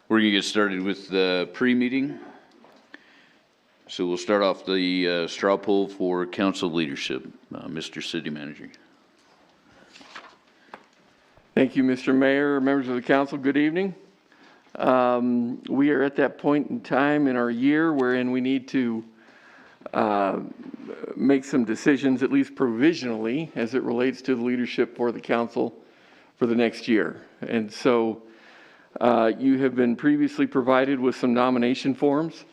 We're gonna get started with the pre-meeting. So we'll start off the straw poll for council leadership. Mr. City Manager. Thank you, Mr. Mayor, members of the council, good evening. We are at that point in time in our year wherein we need to make some decisions, at least provisionally, as it relates to the leadership for the council for the next year. And so you have been previously provided with some nomination forms.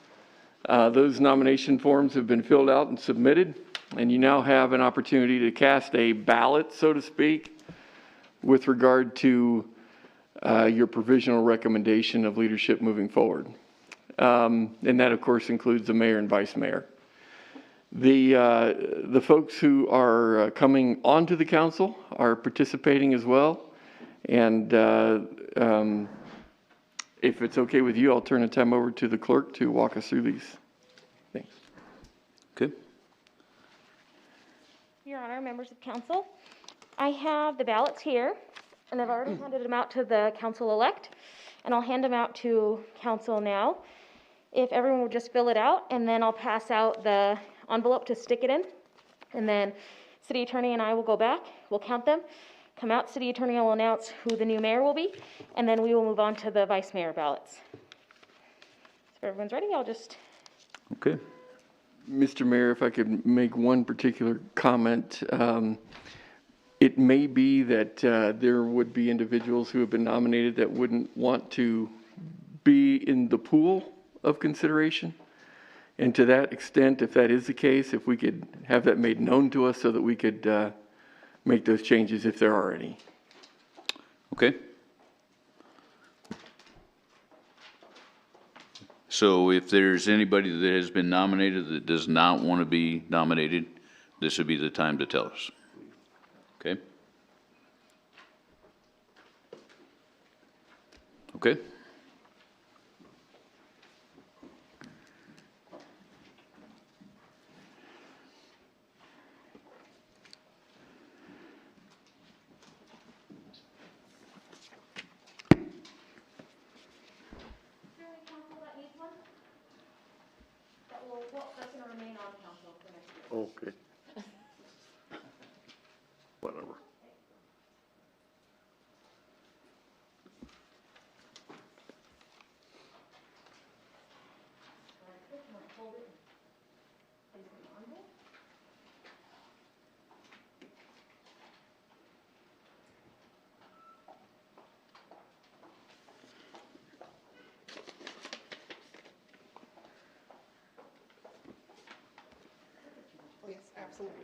Those nomination forms have been filled out and submitted, and you now have an opportunity to cast a ballot, so to speak, with regard to your provisional recommendation of leadership moving forward. And that, of course, includes the mayor and vice mayor. The folks who are coming onto the council are participating as well. And if it's okay with you, I'll turn the time over to the clerk to walk us through these. Thanks. Okay. Your Honor, members of council, I have the ballots here, and I've already handed them out to the council-elect, and I'll hand them out to council now. If everyone would just fill it out, and then I'll pass out the envelope to stick it in, and then city attorney and I will go back, we'll count them, come out, city attorney will announce who the new mayor will be, and then we will move on to the vice mayor ballots. So if everyone's ready, I'll just... Okay. Mr. Mayor, if I could make one particular comment. It may be that there would be individuals who have been nominated that wouldn't want to be in the pool of consideration. And to that extent, if that is the case, if we could have that made known to us so that we could make those changes if there are any. Okay. So if there's anybody that has been nominated that does not want to be nominated, this would be the time to tell us. Okay? Okay? That's going to remain on council for next year. Okay. Whatever. Yes, absolutely.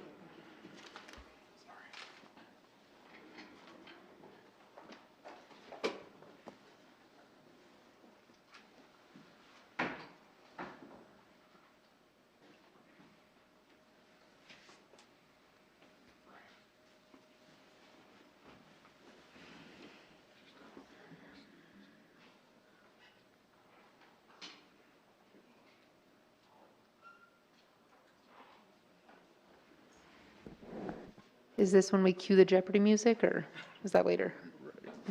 Is this when we cue the Jeopardy music, or is that later?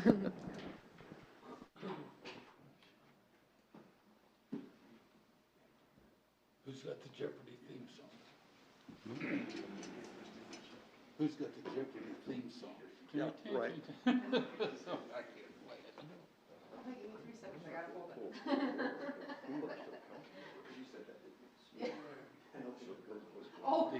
Who's got the Jeopardy theme song? Who's got the Jeopardy theme song? Yeah, right. I can't play it. I'll give you 3 seconds, I gotta hold it. Oh.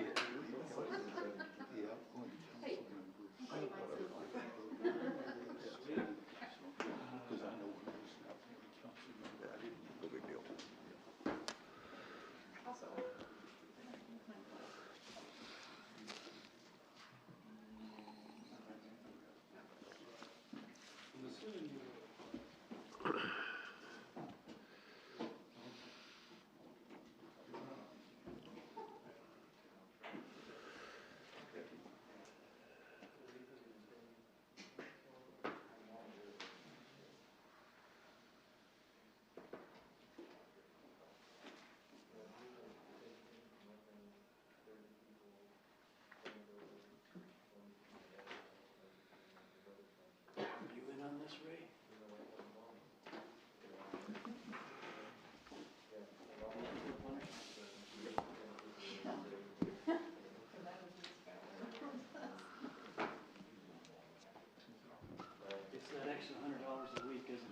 extra $100 a week, isn't it?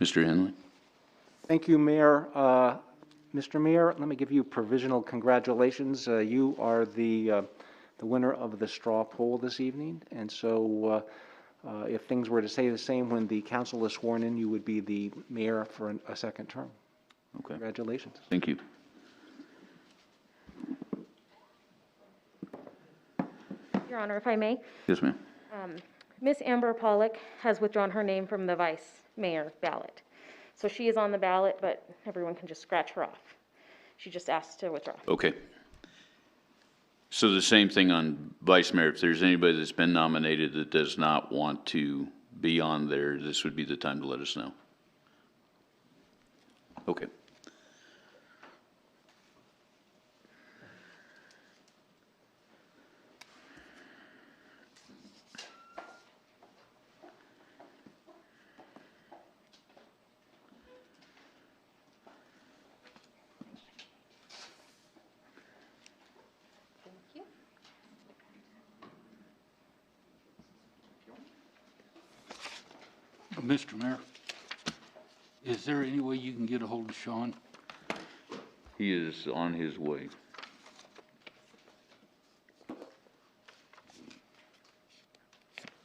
Mr. Henley? Thank you, Mayor. Mr. Mayor, let me give you provisional congratulations. You are the winner of the straw poll this evening, and so if things were to stay the same when the council is sworn in, you would be the mayor for a second term. Okay. Congratulations. Thank you. Your Honor, if I may, Yes, ma'am. Miss Amber Pollock has withdrawn her name from the vice mayor ballot. So she is on the ballot, but everyone can just scratch her off. She just asked to withdraw. Okay. So the same thing on vice mayor. If there's anybody that's been nominated that does not want to be on there, this would be the time to let us know. Okay. Thank you. Mr. Mayor, is there any way you can get a hold of Sean? He is on his way.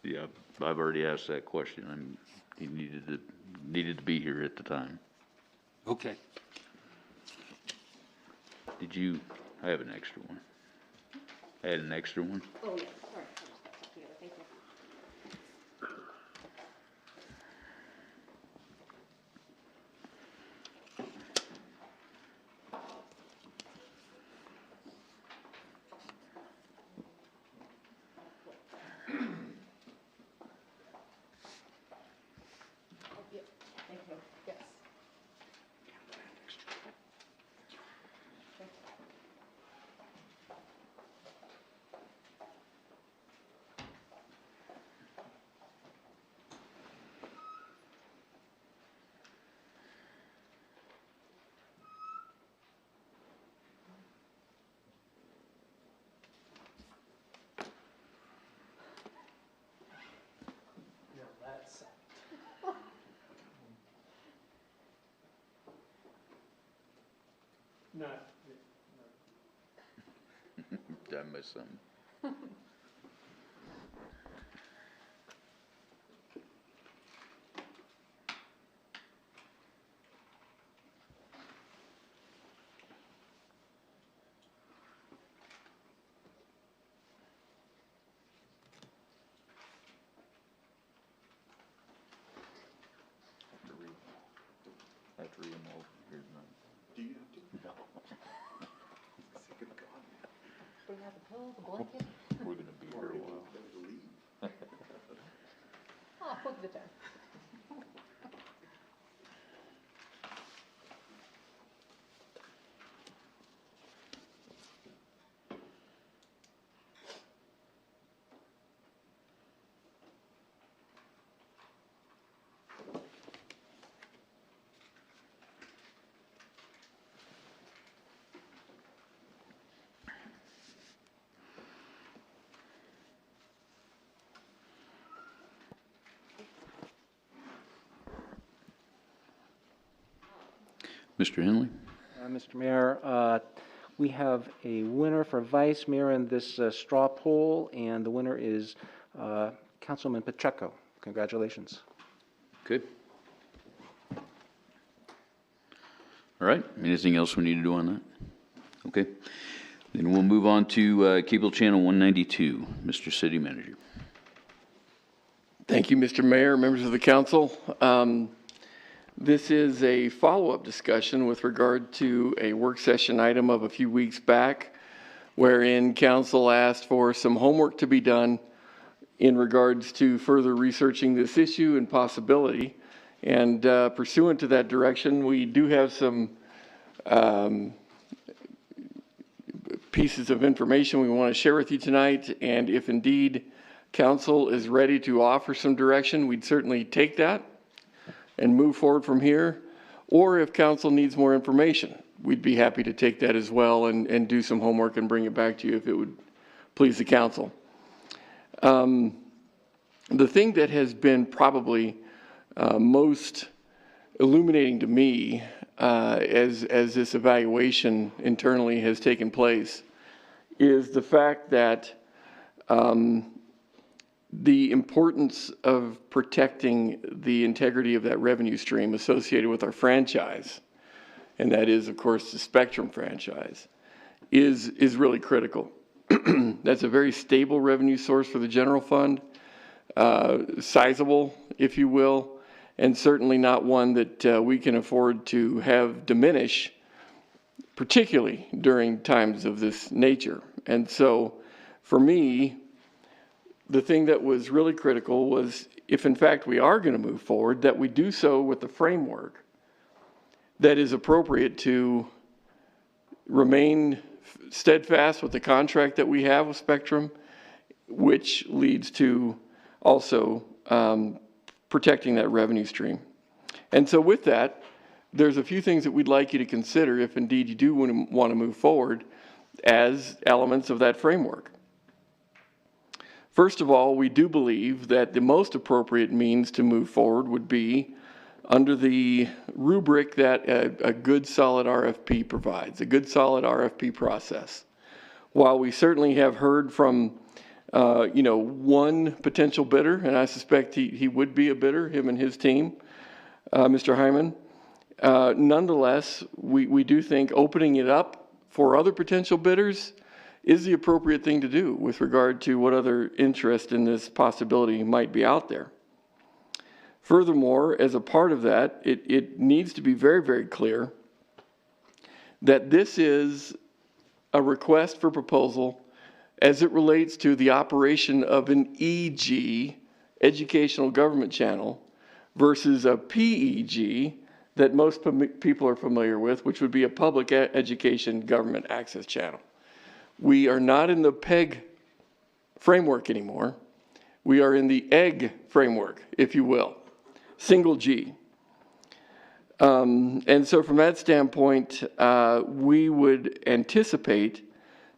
Yeah, I've already asked that question. He needed to be here at the time. Okay. I have an extra one. I had an extra one. Oh, yeah, sorry. I'll just put that together. Thank you. Thank you. Yes. No. Did I miss something? I have to read them all. Here's none. Bring out the pillow, the blanket. We're gonna be here a while. Oh, look at the time. Mr. Henley? Mr. Mayor, we have a winner for vice mayor in this straw poll, and the winner is Councilman Pacheco. Congratulations. Good. All right, anything else we need to do on that? Okay. Then we'll move on to Cable Channel 192. Mr. City Manager. Thank you, Mr. Mayor, members of the council. This is a follow-up discussion with regard to a work session item of a few weeks back, wherein council asked for some homework to be done in regards to further researching this issue and possibility. And pursuant to that direction, we do have some pieces of information we want to share with you tonight. And if indeed council is ready to offer some direction, we'd certainly take that and move forward from here. Or if council needs more information, we'd be happy to take that as well and do some homework and bring it back to you if it would please the council. The thing that has been probably most illuminating to me as this evaluation internally has taken place is the fact that the importance of protecting the integrity of that revenue stream associated with our franchise, and that is, of course, the Spectrum franchise, is really critical. That's a very stable revenue source for the general fund, sizable, if you will, and certainly not one that we can afford to have diminish, particularly during times of this nature. And so, for me, the thing that was really critical was, if in fact we are going to move forward, that we do so with the framework that is appropriate to remain steadfast with the contract that we have with Spectrum, which leads to also protecting that revenue stream. And so with that, there's a few things that we'd like you to consider if indeed you do want to move forward as elements of that framework. First of all, we do believe that the most appropriate means to move forward would be under the rubric that a good solid RFP provides, a good solid RFP process. While we certainly have heard from one potential bidder, and I suspect he would be a bidder, him and his team, Mr. Hyman, nonetheless, we do think opening it up for other potential bidders is the appropriate thing to do with regard to what other interest in this possibility might be out there. Furthermore, as a part of that, it needs to be very, very clear that this is a request for proposal as it relates to the operation of an EG, educational government channel, versus a PEG that most people are familiar with, which would be a public education government access channel. We are not in the PEG framework anymore. We are in the EG framework, if you will, single G. And so from that standpoint, we would anticipate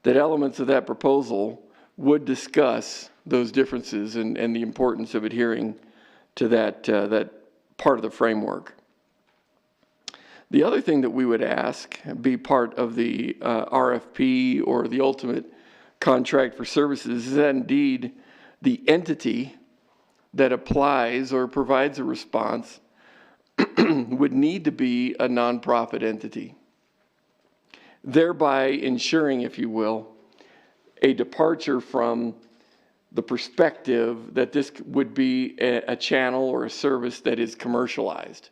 that elements of that proposal would discuss those differences and the importance of adhering to that part of the framework. The other thing that we would ask be part of the RFP or the ultimate contract for services is that indeed the entity that applies or provides a response would need to be a nonprofit entity, thereby ensuring, if you will, a departure from the perspective that this would be a channel or a service that is commercialized.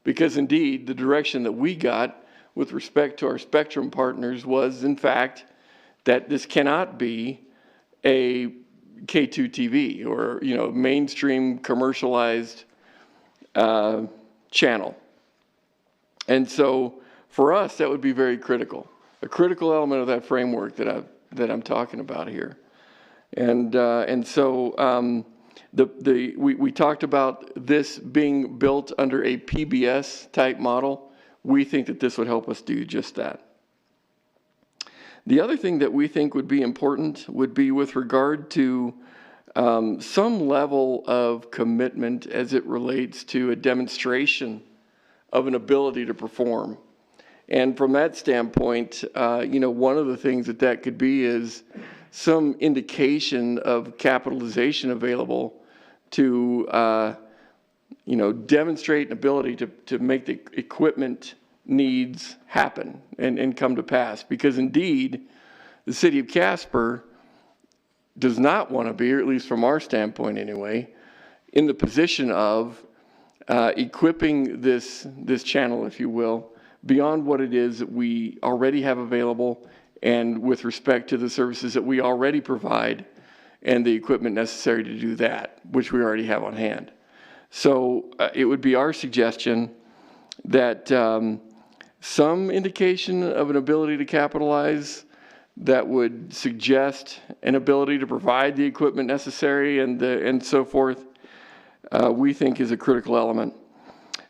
Because indeed, the direction that we got with respect to our Spectrum partners was, in fact, that this cannot be a K2 TV or, mainstream commercialized channel. And so for us, that would be very critical, a critical element of that framework that I'm talking about here. And so we talked about this being built under a PBS type model. We think that this would help us do just that. The other thing that we think would be important would be with regard to some level of commitment as it relates to a demonstration of an ability to perform. And from that standpoint, one of the things that could be is some indication of capitalization available to, demonstrate an ability to make the equipment needs happen and come to pass. Because indeed, the city of Casper does not want to be, or at least from our standpoint anyway, in the position of equipping this channel, if you will, beyond what it is that we already have available and with respect to the services that we already provide and the equipment necessary to do that, which we already have on hand. So it would be our suggestion that some indication of an ability to capitalize that would suggest an ability to provide the equipment necessary and so forth, we think is a critical element.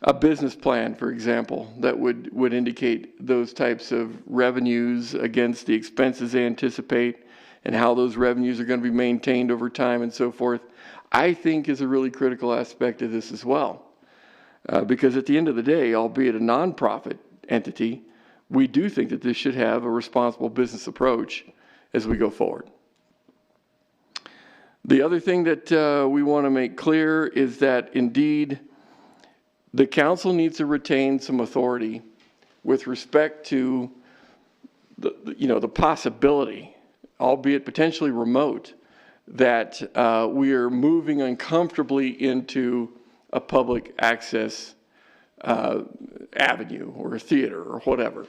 A business plan, for example, that would indicate those types of revenues against the expenses they anticipate and how those revenues are going to be maintained over time and so forth, I think is a really critical aspect of this as well. Because at the end of the day, albeit a nonprofit entity, we do think that this should have a responsible business approach as we go forward. The other thing that we want to make clear is that indeed the council needs to retain some authority with respect to the possibility, albeit potentially remote, that we are moving uncomfortably into a public access avenue or a theater or whatever.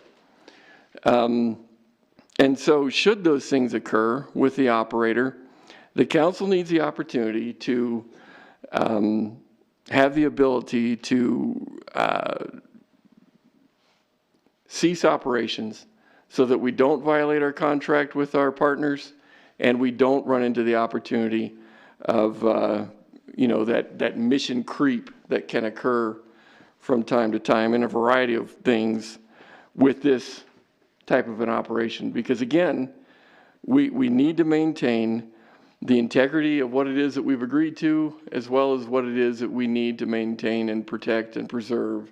And so should those things occur with the operator, the council needs the opportunity to have the ability to cease operations so that we don't violate our contract with our partners and we don't run into the opportunity of that mission creep that can occur from time to time in a variety of things with this type of an operation. Because again, we need to maintain the integrity of what it is that we've agreed to, as well as what it is that we need to maintain and protect and preserve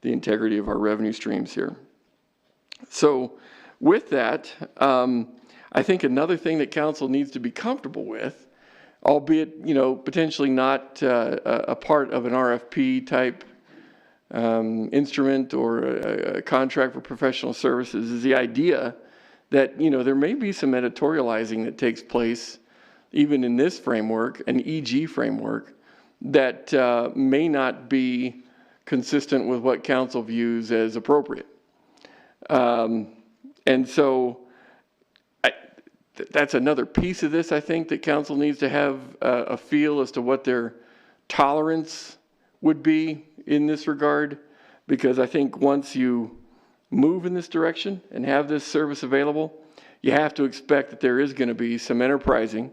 the integrity of our revenue streams here. So with that, I think another thing that council needs to be comfortable with, albeit, potentially not a part of an RFP type instrument or a contract for professional services, is the idea that, there may be some editorializing that takes place even in this framework, an EG framework, that may not be consistent with what council views as appropriate. And so that's another piece of this, I think, that council needs to have a feel as to what their tolerance would be in this regard, because I think once you move in this direction and have this service available, you have to expect that there is going to be some enterprising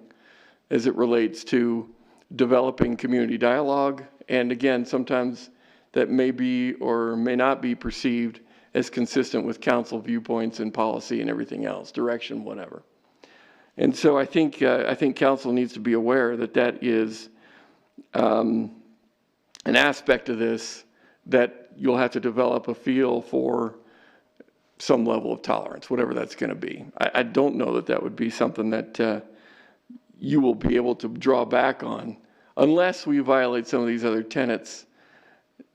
as it relates to developing community dialogue. And again, sometimes that may be or may not be perceived as consistent with council viewpoints and policy and everything else, direction, whatever. And so I think council needs to be aware that that is an aspect of this that you'll have to develop a feel for some level of tolerance, whatever that's going to be. I don't know that would be something that you will be able to draw back on unless we violate some of these other tenets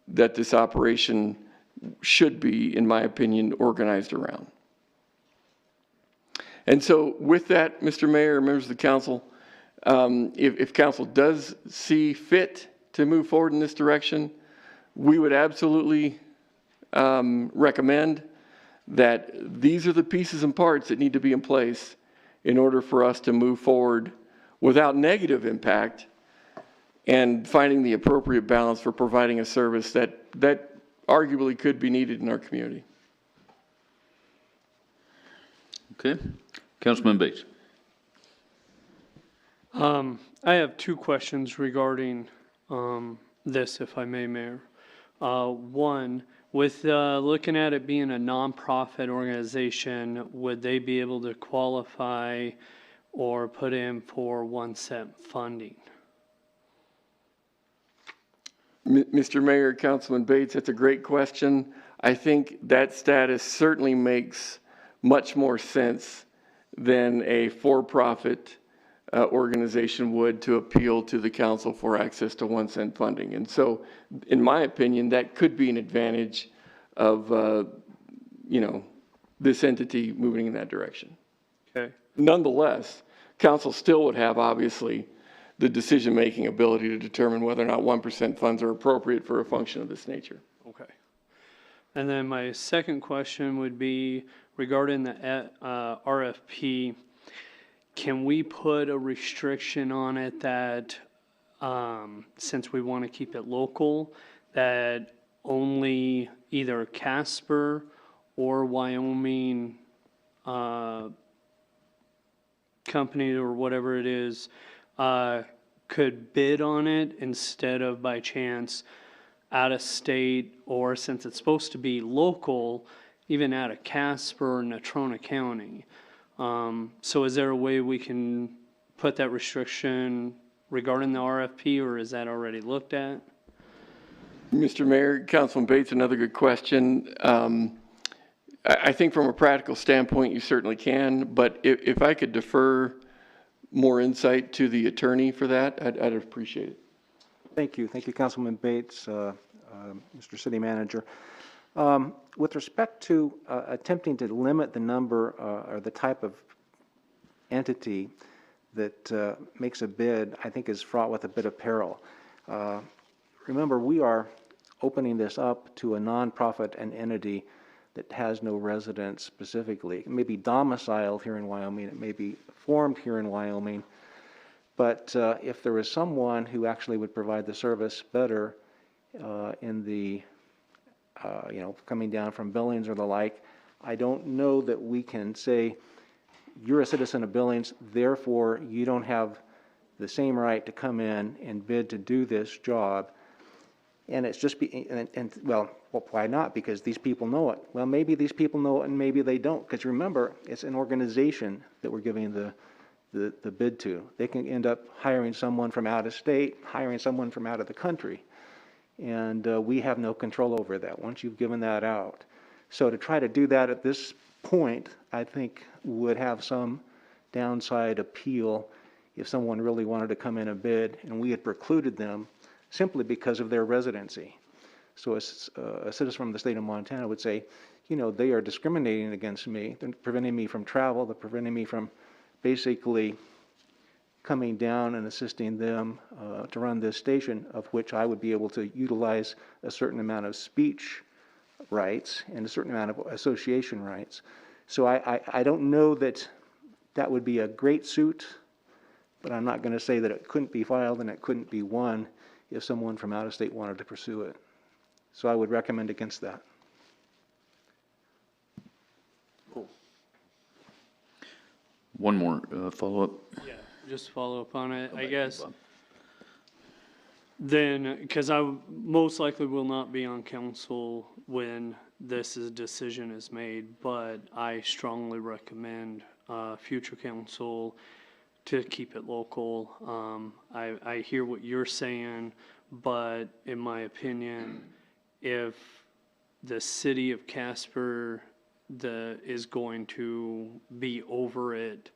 that this operation should be, in my opinion, organized around. And so with that, Mr. Mayor, members of the council, if council does see fit to move forward in this direction, we would absolutely recommend that these are the pieces and parts that need to be in place in order for us to move forward without negative impact and finding the appropriate balance for providing a service that arguably could be needed in our community. Okay. Councilman Bates. I have two questions regarding this, if I may, Mayor. One, with looking at it being a nonprofit organization, would they be able to qualify or put in for 1 cent funding? Mr. Mayor, Councilman Bates, that's a great question. I think that status certainly makes much more sense than a for-profit organization would to appeal to the council for access to 1 cent funding. And so, in my opinion, that could be an advantage of, this entity moving in that direction. Okay, Nonetheless, council still would have, obviously, the decision-making ability to determine whether or not 1% funds are appropriate for a function of this nature. okay. And then my second question would be regarding the RFP. Can we put a restriction on it that, since we want to keep it local, that only either Casper or Wyoming company or whatever it is could bid on it instead of by chance out of state, or since it's supposed to be local, even out of Casper or Natrona County? So is there a way we can put that restriction regarding the RFP, or is that already looked at? Mr. Mayor, Councilman Bates, another good question. I think from a practical standpoint, you certainly can, but if I could defer more insight to the attorney for that, I'd appreciate it. Thank you. Thank you, Councilman Bates, Mr. City Manager. With respect to attempting to limit the number or the type of entity that makes a bid, I think is fraught with a bit of peril. Remember, we are opening this up to a nonprofit and entity that has no residence specifically. It may be domiciled here in Wyoming, it may be formed here in Wyoming, but if there is someone who actually would provide the service better in the, coming down from Billings or the like, I don't know that we can say, you're a citizen of Billings, therefore you don't have the same right to come in and bid to do this job. And it's just, well, why not? Because these people know it. Well, maybe these people know it and maybe they don't. Because remember, it's an organization that we're giving the bid to. They can end up hiring someone from out of state, hiring someone from out of the country. And we have no control over that once you've given that out. So to try to do that at this point, I think would have some downside appeal if someone really wanted to come in and bid and we had precluded them simply because of their residency. So a citizen from the state of Montana would say, they are discriminating against me. They're preventing me from travel. They're preventing me from basically coming down and assisting them to run this station, of which I would be able to utilize a certain amount of speech rights and a certain amount of association rights. So I don't know that that would be a great suit, but I'm not going to say that it couldn't be filed and it couldn't be won if someone from out of state wanted to pursue it. So I would recommend against that. One more follow-up. Yeah, just follow up on it, I guess. Then, because I most likely will not be on council when decision is made, but I strongly recommend future council to keep it local. I hear what you're saying, but in my opinion, if the city of Casper is going to be over it,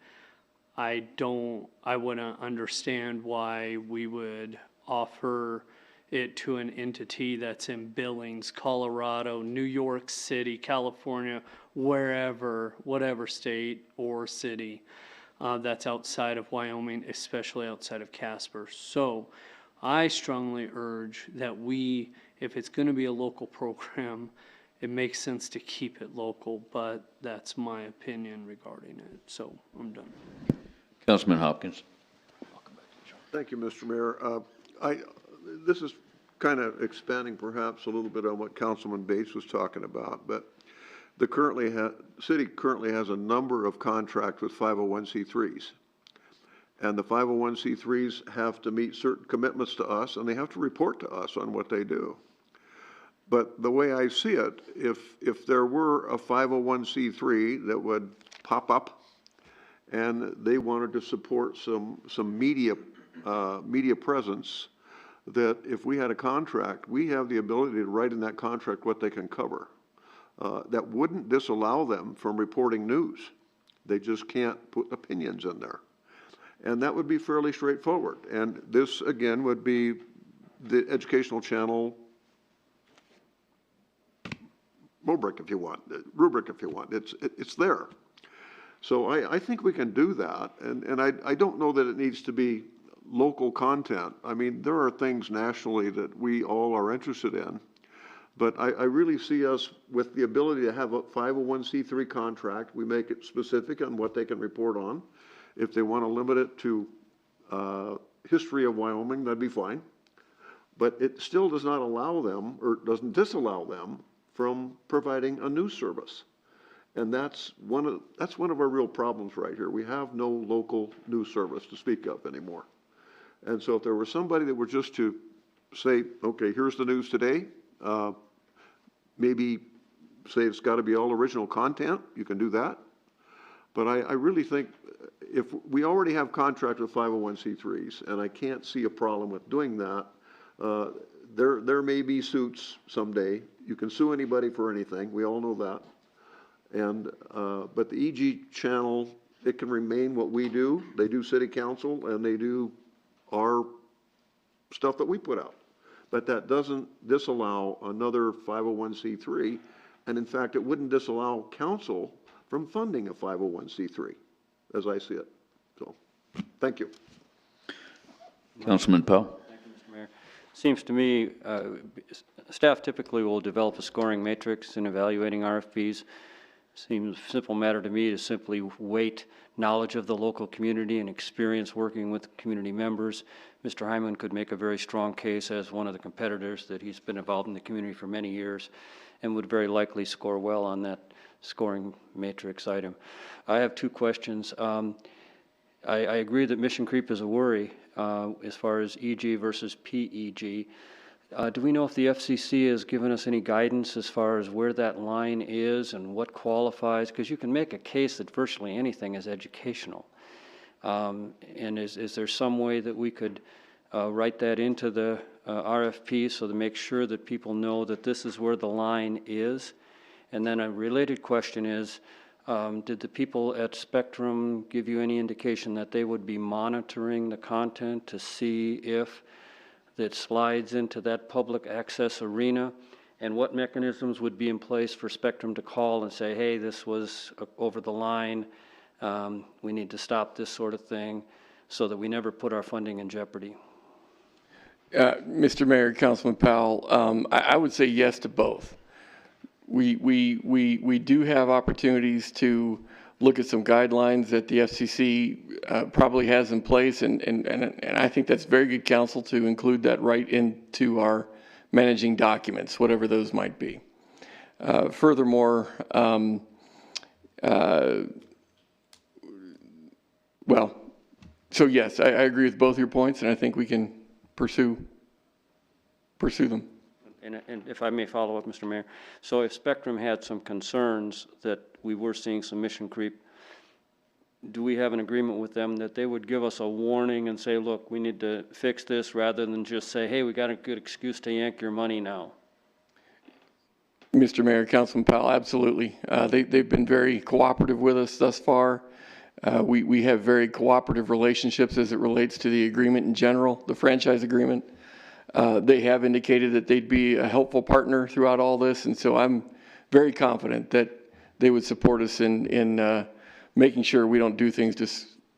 I wouldn't understand why we would offer it to an entity that's in Billings, Colorado, New York City, California, wherever, whatever state or city that's outside of Wyoming, especially outside of Casper. So I strongly urge that if it's going to be a local program, it makes sense to keep it local, but that's my opinion regarding it. So I'm done. Councilman Hopkins. Thank you, Mr. Mayor. This is kind of expanding perhaps a little bit on what Councilman Bates was talking about, but the city currently has a number of contracts with 501c3s. And the 501c3s have to meet certain commitments to us, and they have to report to us on what they do. But the way I see it, if there were a 501c3 that would pop up and they wanted to support some media presence, that if we had a contract, we have the ability to write in that contract what they can cover. That wouldn't disallow them from reporting news. They just can't put opinions in there. And that would be fairly straightforward. And this, again, would be the educational channel rubric, if you want. It's there. So I think we can do that, and I don't know that it needs to be local content. I mean, there are things nationally that we all are interested in, but I really see us with the ability to have a 501c3 contract. We make it specific on what they can report on. If they want to limit it to history of Wyoming, that'd be fine. But it still does not allow them, or doesn't disallow them from providing a news service. And that's one of our real problems right here. We have no local news service to speak of anymore. And so if there was somebody that were just to say, okay, here's the news today, maybe say it's got to be all original content, you can do that. But I really think if we already have contract with 501c3s, and I can't see a problem with doing that, there may be suits someday. You can sue anybody for anything. We all know that. And, but the EG channel, it can remain what we do. They do city council and they do our stuff that we put out. But that doesn't disallow another 501c3. And in fact, it wouldn't disallow council from funding a 501c3, as I see it. So, thank you. Councilman Powell? Thank you, Mr. Mayor. Seems to me staff typically will develop a scoring matrix in evaluating RFPs. Seems a simple matter to me to simply weight knowledge of the local community and experience working with community members. Mr. Hyman could make a very strong case as one of the competitors that he's been involved in the community for many years and would very likely score well on that scoring matrix item. I have two questions. I agree that mission creep is a worry as far as EG versus PEG. Do we know if the FCC has given us any guidance as far as where that line is and what qualifies? Because you can make a case that virtually anything is educational. And is there some way that we could write that into the RFP so to make sure that people know that this is where the line is? And then a related question is, did the people at Spectrum give you any indication that they would be monitoring the content to see if that slides into that public access arena, and what mechanisms would be in place for Spectrum to call and say, hey, this was over the line, we need to stop this sort of thing, so that we never put our funding in jeopardy? Mr. Mayor, Councilman Powell, I would say yes to both. We do have opportunities to look at some guidelines that the FCC probably has in place, and I think that's very good counsel to include that right into our managing documents, whatever those might be. Furthermore, well, so yes, I agree with both your points, and I think we can pursue them. And if I may follow up, Mr. Mayor, so if Spectrum had some concerns that we were seeing some mission creep, do we have an agreement with them that they would give us a warning and say, look, we need to fix this, rather than just say, hey, we got a good excuse to yank your money now? Mr. Mayor, Councilman Powell, absolutely. They've been very cooperative with us thus far. We have very cooperative relationships as it relates to the agreement in general, the franchise agreement. They have indicated that they'd be a helpful partner throughout all this, and so I'm very confident that they would support us in making sure we don't do things to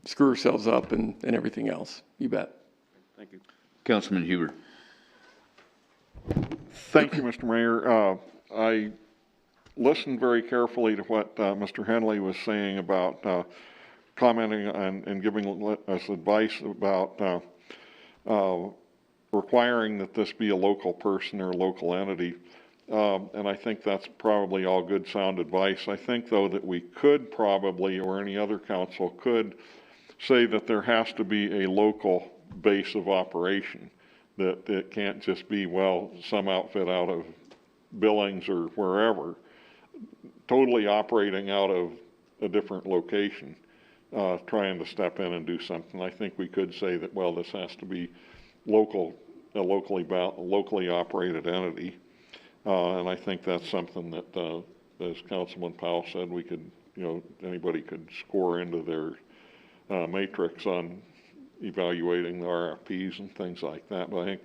screw ourselves up and everything else. You bet. Thank you. Councilman Huber. Thank you, Mr. Mayor. I listened very carefully to what Mr. Henley was saying about commenting and giving us advice about requiring that this be a local person or local entity. And I think that's probably all good sound advice. I think, though, that we could probably, or any other council could, say that there has to be a local base of operation, that it can't just be, well, some outfit out of Billings or wherever, totally operating out of a different location, trying to step in and do something. I think we could say that, well, this has to be a locally operated entity. And I think that's something that, as Councilman Powell said, we could, anybody could score into their matrix on evaluating the RFPs and things like that. But I think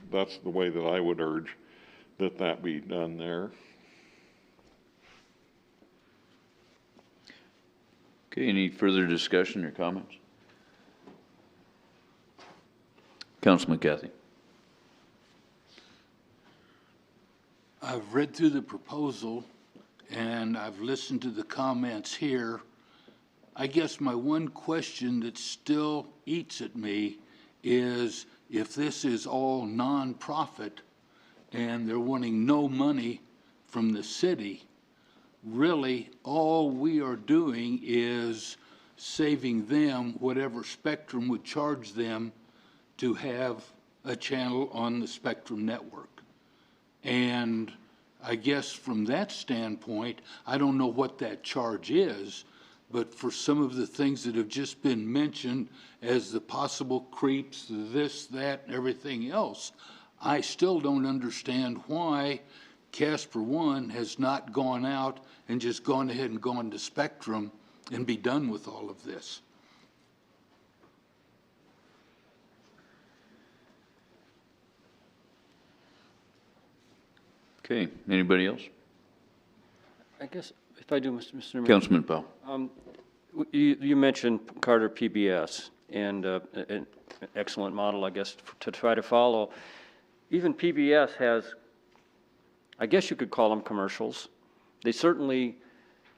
that's the way that I would urge that be done there. Okay, any further discussion or comments? Councilman Cathy. I've read through the proposal and I've listened to the comments here. I guess my one question that still eats at me is if this is all nonprofit and they're wanting no money from the city, really all we are doing is saving them whatever Spectrum would charge them to have a channel on the Spectrum network. And I guess from that standpoint, I don't know what that charge is, but for some of the things that have just been mentioned as the possible creeps, this, that, and everything else, I still don't understand why Casper One has not gone out and just gone ahead and gone to Spectrum and be done with all of this. Okay, anybody else? I guess if I do, Mr. Mayor. Councilman Powell. You mentioned Carter PBS and an excellent model, I guess, to try to follow. Even PBS has, I guess you could call them commercials. They certainly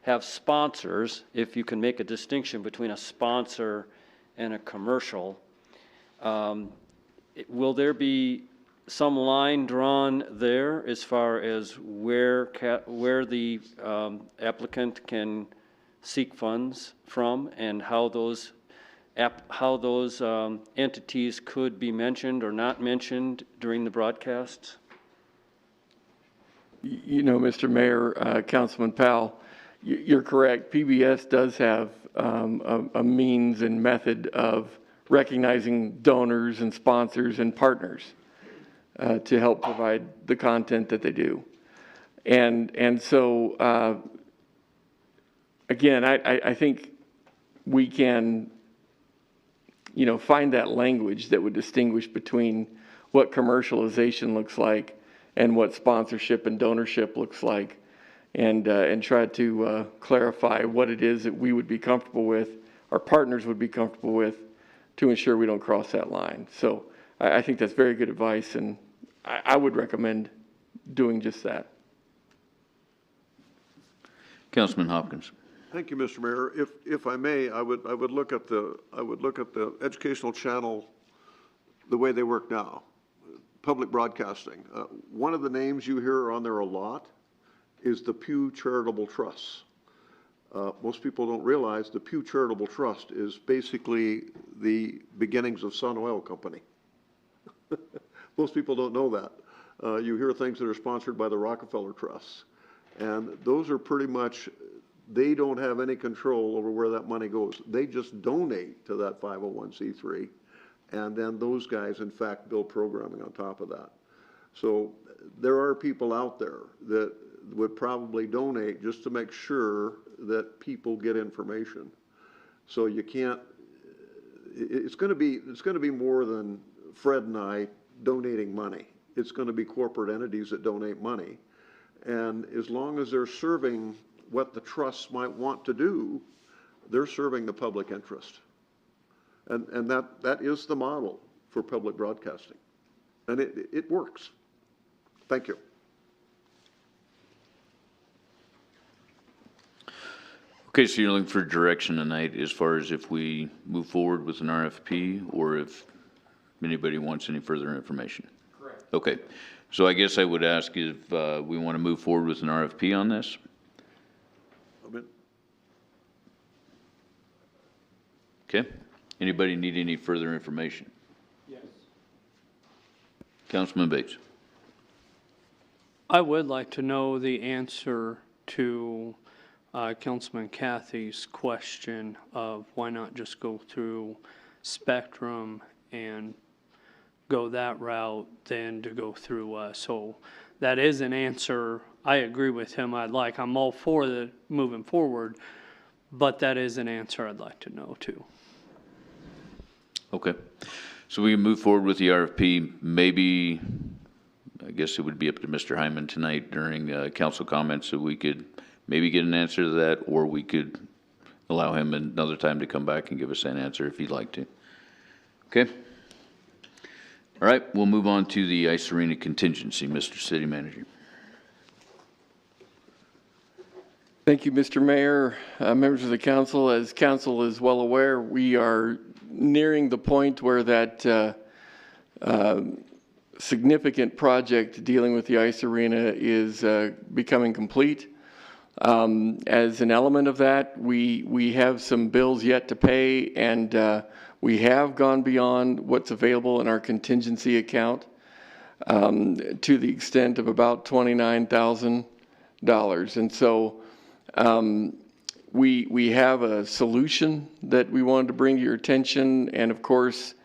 have sponsors, if you can make a distinction between a sponsor and a commercial. Will there be some line drawn there as far as where the applicant can seek funds from and how those entities could be mentioned or not mentioned during the broadcasts? You know, Mr. Mayor, Councilman Powell, you're correct. PBS does have a means and method of recognizing donors and sponsors and partners to help provide the content that they do. And so, again, I think we can, find that language that would distinguish between what commercialization looks like and what sponsorship and donorship looks like, and try to clarify what it is that we would be comfortable with, our partners would be comfortable with, to ensure we don't cross that line. So I think that's very good advice, and I would recommend doing just that. Councilman Hopkins. Thank you, Mr. Mayor. If I may, I would look at the educational channel the way they work now, public broadcasting. One of the names you hear on there a lot is the Pew Charitable Trust. Most people don't realize the Pew Charitable Trust is basically the beginnings of Sun Oil Company. Most people don't know that. You hear things that are sponsored by the Rockefeller Trust, and those are pretty much, they don't have any control over where that money goes. They just donate to that 501c3, and then those guys, in fact, build programming on top of that. So there are people out there that would probably donate just to make sure that people get information. So you can't, it's going to be more than Fred and I donating money. It's going to be corporate entities that donate money. And as long as they're serving what the trusts might want to do, they're serving the public interest. And that is the model for public broadcasting. And it works. Thank you. Okay, so you're looking for direction tonight as far as if we move forward with an RFP or if anybody wants any further information? Correct. Okay, so I guess I would ask if we want to move forward with an RFP on this? Okay, anybody need any further information? Yes. Councilman Bates. I would like to know the answer to Councilman Cathy's question of why not just go through Spectrum and go that route than to go through us. So that is an answer I agree with him. I'm all for the moving forward, but that is an answer I'd like to know too. Okay, so we can move forward with the RFP. Maybe, I guess it would be up to Mr. Hyman tonight during council comments so we could maybe get an answer to that, or we could allow him another time to come back and give us an answer if he'd like to. Okay? All right, we'll move on to the ice arena contingency, Mr. City Manager. Thank you, Mr. Mayor, members of the council. As council is well aware, we are nearing the point where that significant project dealing with the ice arena is becoming complete. As an element of that, we have some bills yet to pay, and we have gone beyond what's available in our contingency account to the extent of about $29,000. And so we have a solution that we wanted to bring to your attention, and of course,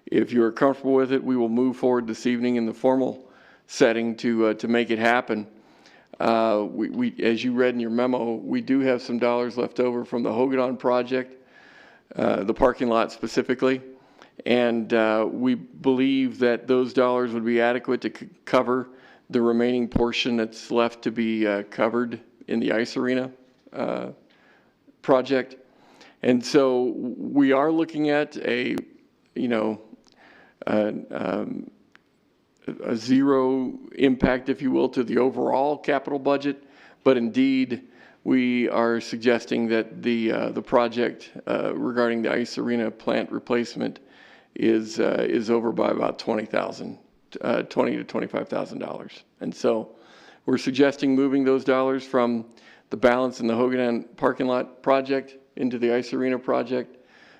if you are comfortable with it, we will move forward this evening in the formal setting to make it happen. As you read in your memo, we do have some dollars left over from the Hogadon project, the parking lot specifically, and we believe that those dollars would be adequate to cover the remaining portion that's left to be covered in the ice arena project. And so we are looking at a zero impact, if you will, to the overall capital budget, but indeed we are suggesting that the project regarding the ice arena plant replacement is over by about $20,000 to $25,000. And so we're suggesting moving those dollars from the balance in the Hogadon parking lot project into the ice arena project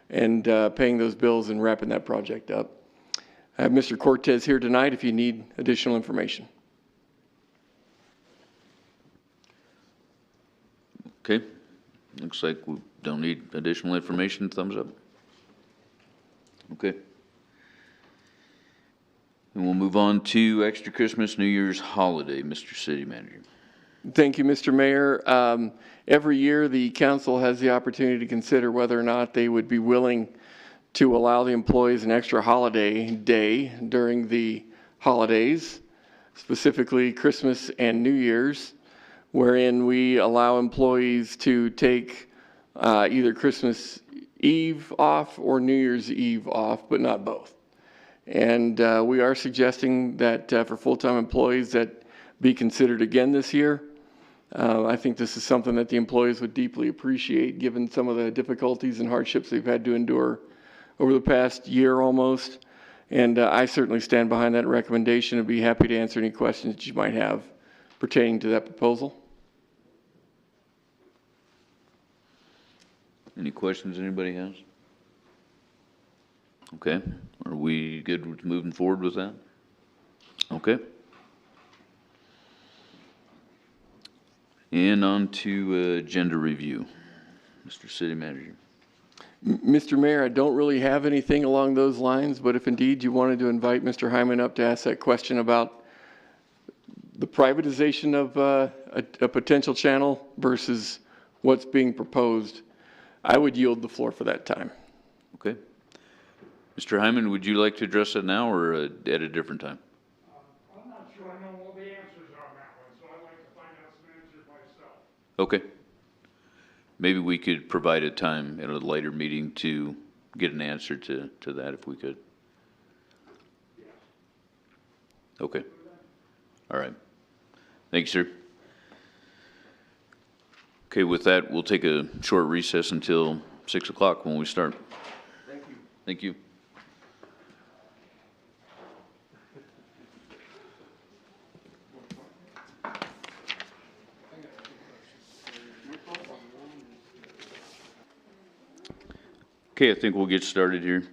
and paying those bills and wrapping that project up. I have Mr. Cortez here tonight if you need additional information. Okay, looks like we don't need additional information. Thumbs up. Okay. And we'll move on to extra Christmas, New Year's holiday, Mr. City Manager. Thank you, Mr. Mayor. Every year, the council has the opportunity to consider whether or not they would be willing to allow the employees an extra holiday day during the holidays, specifically Christmas and New Year's, wherein we allow employees to take either Christmas Eve off or New Year's Eve off, but not both. And we are suggesting that for full-time employees that be considered again this year. I think this is something that the employees would deeply appreciate given some of the difficulties and hardships they've had to endure over the past year almost. And I certainly stand behind that recommendation and be happy to answer any questions that you might have pertaining to that proposal. Any questions anybody has? Okay, are we good with moving forward with that? Okay. And on to agenda review, Mr. City Manager. Mr. Mayor, I don't really have anything along those lines, but if indeed you wanted to invite Mr. Hyman up to ask that question about the privatization of a potential channel versus what's being proposed, I would yield the floor for that time. Okay. Mr. Hyman, would you like to address that now or at a different time? I'm not sure I know all the answers on that one, so I'd like to find out some answers myself. Okay. Maybe we could provide a time at a later meeting to get an answer to that if we could. Yes. Okay. All right. Thank you, sir. Okay, with that, we'll take a short recess until 6 o'clock when we start. Thank you. Thank you. Okay, I think we'll get started here.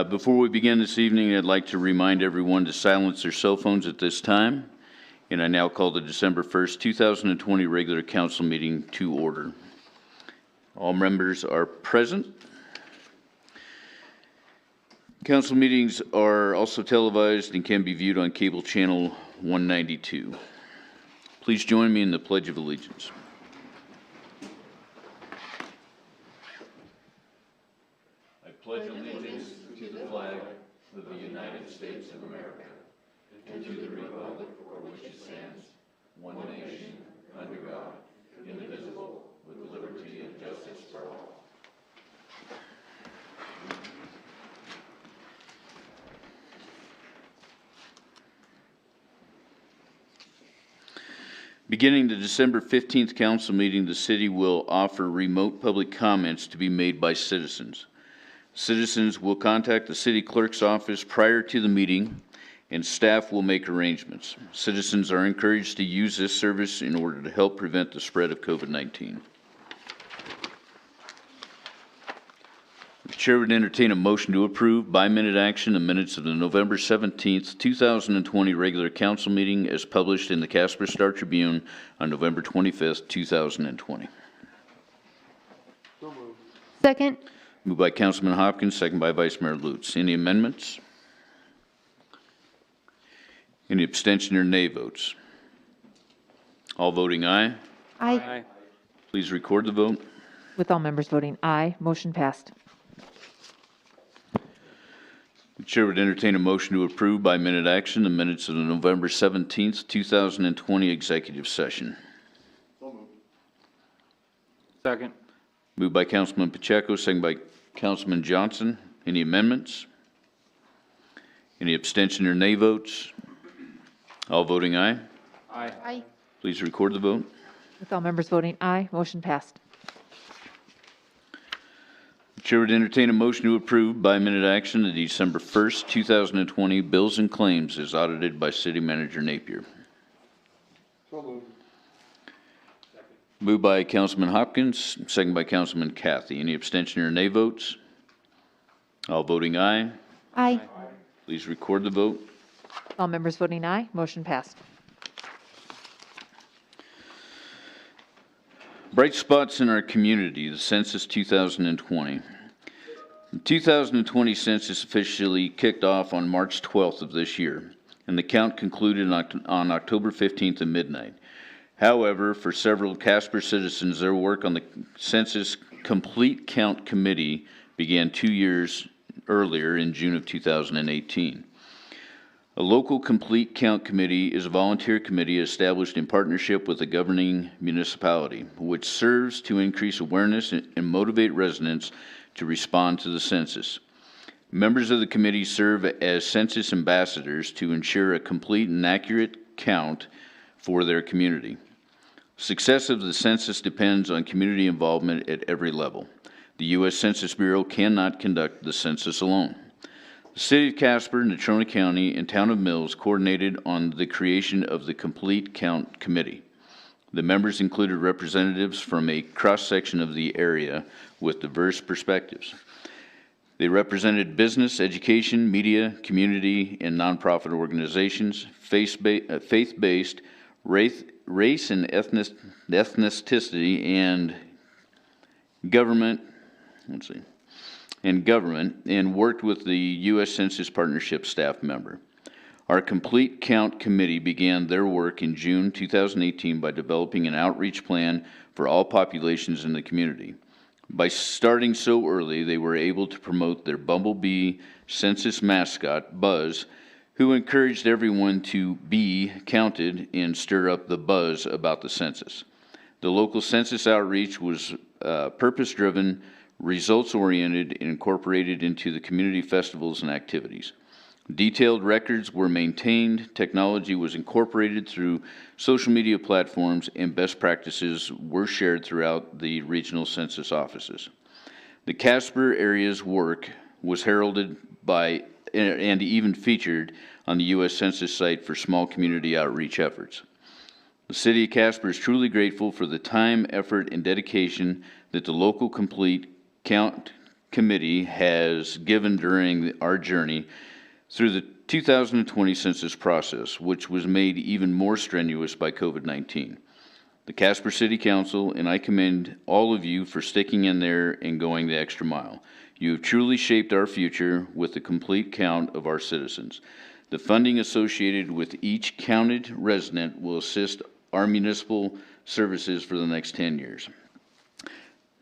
Before we begin this evening, I'd like to remind everyone to silence their cell phones at this time. And I now call the December 1st, 2020 regular council meeting to order. All members are present. Council meetings are also televised and can be viewed on cable channel 192. Please join me in the Pledge of Allegiance. I pledge allegiance to the flag of the United States of America and to the republic for which it stands, one nation, under God, indivisible, Beginning the December 15th council meeting, the city will offer remote public comments to be made by citizens. Citizens will contact the city clerk's office prior to the meeting, and staff will make arrangements. Citizens are encouraged to use this service in order to help prevent the spread of COVID-19. The chair would entertain a motion to approve by minute action the minutes of the November 17th, 2020 regular council meeting as published in the Casper Star Tribune on November 25th, 2020. Second. Moved by Councilman Hopkins, second by Vice Mayor Lutz. Any amendments? Any abstention or nay votes? All voting aye. Aye. Please record the vote. With all members voting aye, motion passed. The chair would entertain a motion to approve by minute action the minutes of the November 17th, 2020 executive session. Second. Moved by Councilman Pacheco, second by Councilman Johnson. Any amendments? Any abstention or nay votes? All voting aye. Aye. Aye. Please record the vote. With all members voting aye, motion passed. The chair would entertain a motion to approve by minute action the December 1st, 2020 bills and claims as audited by City Manager Napier. Moved by Councilman Hopkins, second by Councilman Cathy. Any abstention or nay votes? All voting aye. Aye. Please record the vote. All members voting aye, motion passed. Bright spots in our community, the Census 2020. The 2020 census officially kicked off on March 12th of this year, and the count concluded on October 15th at midnight. However, for several Casper citizens, their work on the Census Complete Count Committee began 2 years earlier in June of 2018. A local complete count committee is a volunteer committee established in partnership with a governing municipality, which serves to increase awareness and motivate residents to respond to the census. Members of the committee serve as census ambassadors to ensure a complete and accurate count for their community. Success of the census depends on community involvement at every level. The U.S. Census Bureau cannot conduct the census alone. The City of Casper, Natrona County, and Town of Mills coordinated on the creation of the Complete Count Committee. The members included representatives from a cross-section of the area with diverse perspectives. They represented business, education, media, community, and nonprofit organizations, faith-based, race and ethnicity, and government, and worked with the U.S. Census Partnership staff member. Our Complete Count Committee began their work in June 2018 by developing an outreach plan for all populations in the community. By starting so early, they were able to promote their Bumblebee census mascot, Buzz, who encouraged everyone to be counted and stir up the buzz about the census. The local census outreach was purpose-driven, results-oriented, and incorporated into the community festivals and activities. Detailed records were maintained, technology was incorporated through social media platforms, and best practices were shared throughout the regional census offices. The Casper area's work was heralded by and even featured on the U.S. Census site for small community outreach efforts. The City of Casper is truly grateful for the time, effort, and dedication that the local Complete Count Committee has given during our journey through the 2020 census process, which was made even more strenuous by COVID-19. The Casper City Council and I commend all of you for sticking in there and going the extra mile. You have truly shaped our future with the complete count of our citizens. The funding associated with each counted resident will assist our municipal services for the next 10 years.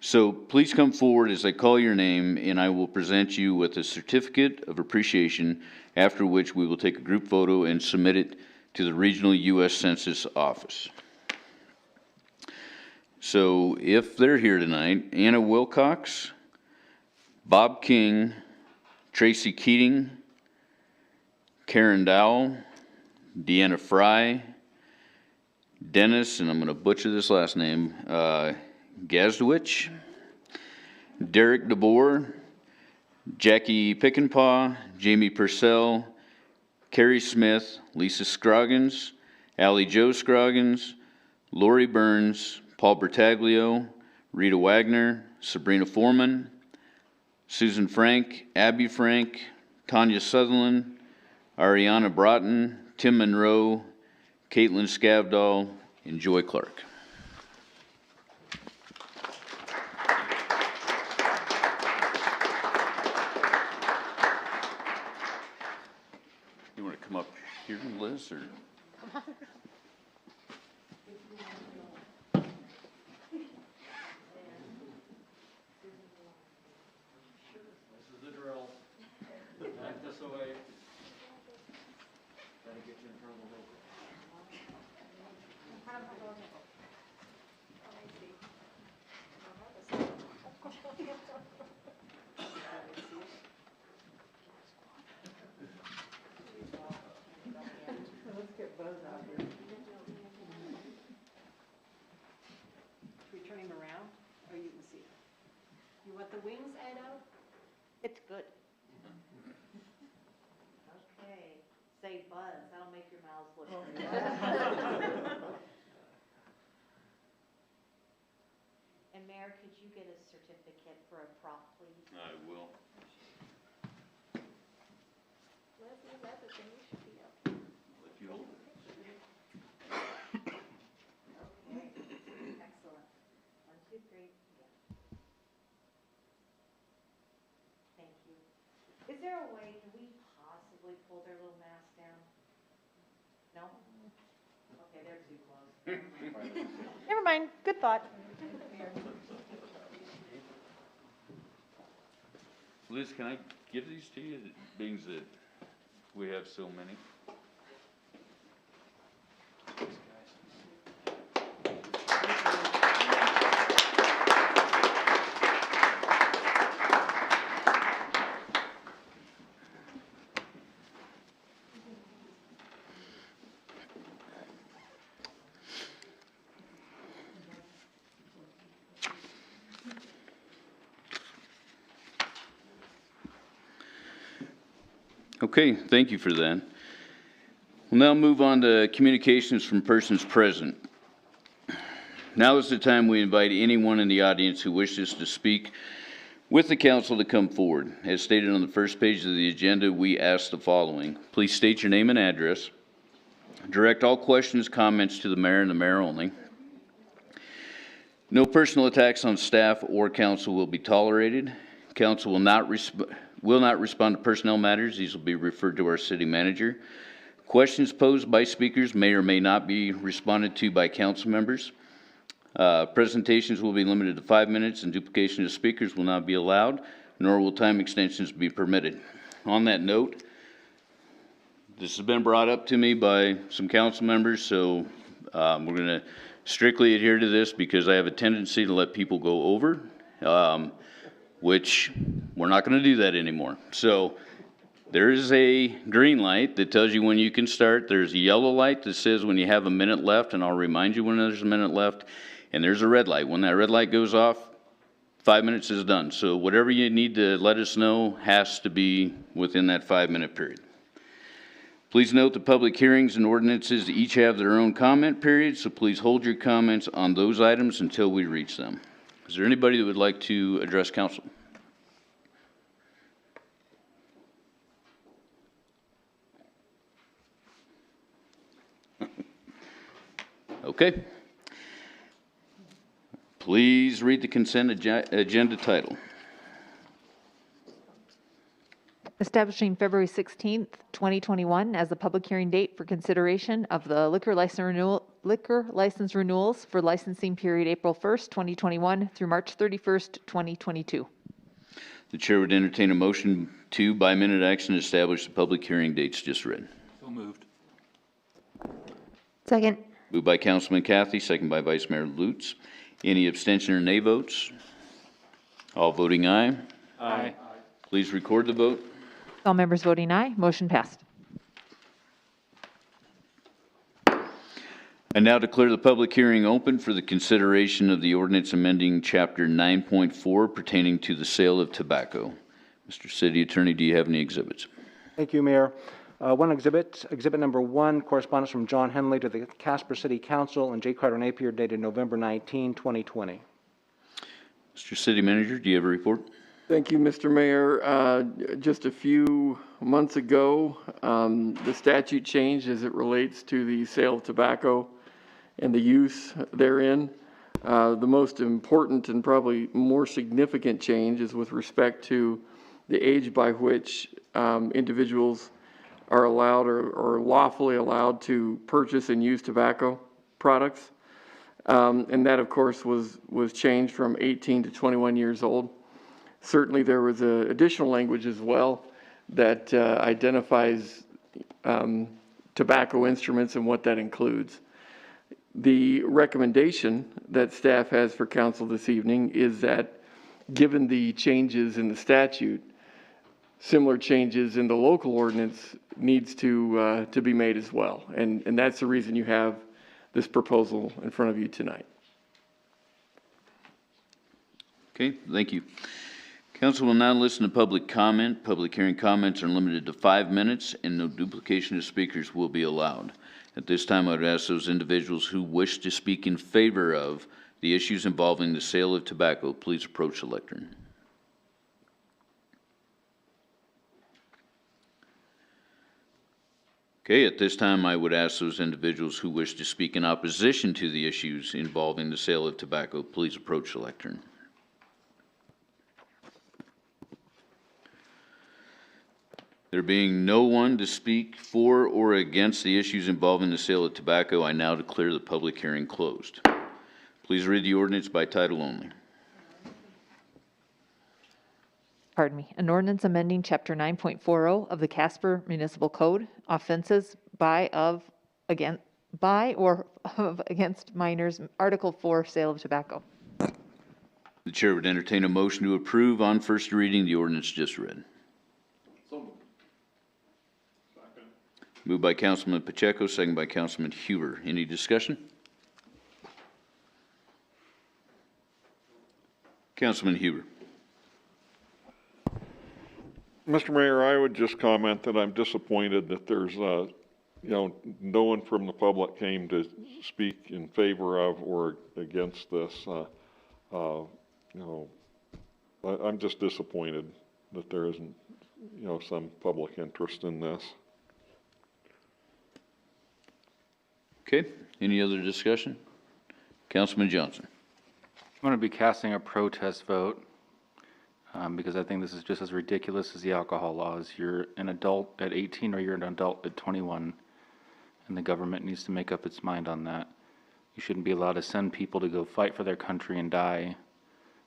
So please come forward as I call your name, and I will present you with a certificate of appreciation, after which we will take a group photo and submit it to the regional U.S. Census office. So if they're here tonight, Anna Wilcox, Bob King, Tracy Keating, Karen Dowell, Deanna Fry, Dennis, and I'm going to butcher this last name, Gazdwich, Derek DeBoer, Jackie Pickenpaw, Jamie Purcell, Carrie Smith, Lisa Scroggins, Allie Jo Scroggins, Lori Burns, Paul Bertaglio, Rita Wagner, Sabrina Foreman, Susan Frank, Abby Frank, Tanya Sutherland, Ariana Broughton, Tim Monroe, Caitlin Scavdahl, and Joy Clark. You want to come up here, Liz, or? Should we turn him around? Oh, you can see. You want the wings, Edo? It's good. Okay, say buzz, that'll make your mouths look good. And Mayor, could you get a certificate for a prop, please? I will. Leslie, that's the thing, you should be up. Let you hold it. Okay, excellent. 1, 2, 3, yeah. Thank you. Is there a way, can we possibly pull their little mask down? No? Okay, they're too close. Never mind, good thought. Liz, can I give these to you, being that we have so many? Okay, thank you for that. We'll now move on to communications from persons present. Now is the time we invite anyone in the audience who wishes to speak with the council to come forward. As stated on the first page of the agenda, we ask the following. Please state your name and address. Direct all questions, comments to the mayor and the mayor only. No personal attacks on staff or council will be tolerated. Council will not respond to personnel matters. These will be referred to our city manager. Questions posed by speakers may or may not be responded to by council members. Presentations will be limited to 5 minutes, and duplication of speakers will not be allowed, nor will time extensions be permitted. On that note, this has been brought up to me by some council members, so we're going to strictly adhere to this because I have a tendency to let people go over, which we're not going to do that anymore. So there is a green light that tells you when you can start. There's a yellow light that says when you have a minute left, and I'll remind you when there's a minute left. And there's a red light. When that red light goes off, 5 minutes is done. So whatever you need to let us know has to be within that 5-minute period. Please note the public hearings and ordinances each have their own comment period, so please hold your comments on those items until we reach them. Is there anybody that would like to address council? Okay. Please read the consent agenda title. Establishing February 16th, 2021 as the public hearing date for consideration of the liquor license renewals for licensing period April 1st, 2021 through March 31st, 2022. The chair would entertain a motion to, by minute action, establish the public hearing dates just read. So moved. Second. Moved by Councilman Cathy, second by Vice Mayor Lutz. Any abstention or nay votes? All voting aye. Aye. Please record the vote. All members voting aye, motion passed. I now declare the public hearing open for the consideration of the ordinance amending Chapter 9.4 pertaining to the sale of tobacco. Mr. City Attorney, do you have any exhibits? Thank you, Mayor. One exhibit, exhibit number 1, correspondence from John Henley to the Casper City Council and J. Carter Napier dated November 19, 2020. Mr. City Manager, do you have a report? Thank you, Mr. Mayor. Just a few months ago, the statute changed as it relates to the sale of tobacco and the use therein. The most important and probably more significant change is with respect to the age by which individuals are allowed or lawfully allowed to purchase and use tobacco products. And that, of course, was changed from 18 to 21 years old. Certainly, there was additional language as well that identifies tobacco instruments and what that includes. The recommendation that staff has for council this evening is that, given the changes in the statute, similar changes in the local ordinance needs to be made as well. And that's the reason you have this proposal in front of you tonight. Okay, thank you. Council will now listen to public comment. Public hearing comments are limited to 5 minutes, and no duplication of speakers will be allowed. At this time, I would ask those individuals who wish to speak in favor of the issues involving the sale of tobacco, please approach the lectern. Okay, at this time, I would ask those individuals who wish to speak in opposition to the issues involving the sale of tobacco, please approach the lectern. There being no one to speak for or against the issues involving the sale of tobacco, I now declare the public hearing closed. Please read the ordinance by title only. Pardon me, an ordinance amending Chapter 9.40 of the Casper Municipal Code, offenses by or of against minors, Article 4, sale of tobacco. The chair would entertain a motion to approve on first reading the ordinance just read. Moved by Councilman Pacheco, second by Councilman Huber. Any discussion? Councilman Huber. Mr. Mayor, I would just comment that I'm disappointed that there's, no one from the public came to speak in favor of or against this. I'm just disappointed that there isn't, some public interest in this. Okay, any other discussion? Councilman Johnson. I'm going to be casting a protest vote because I think this is just as ridiculous as the alcohol laws. You're an adult at 18 or you're an adult at 21, and the government needs to make up its mind on that. You shouldn't be allowed to send people to go fight for their country and die,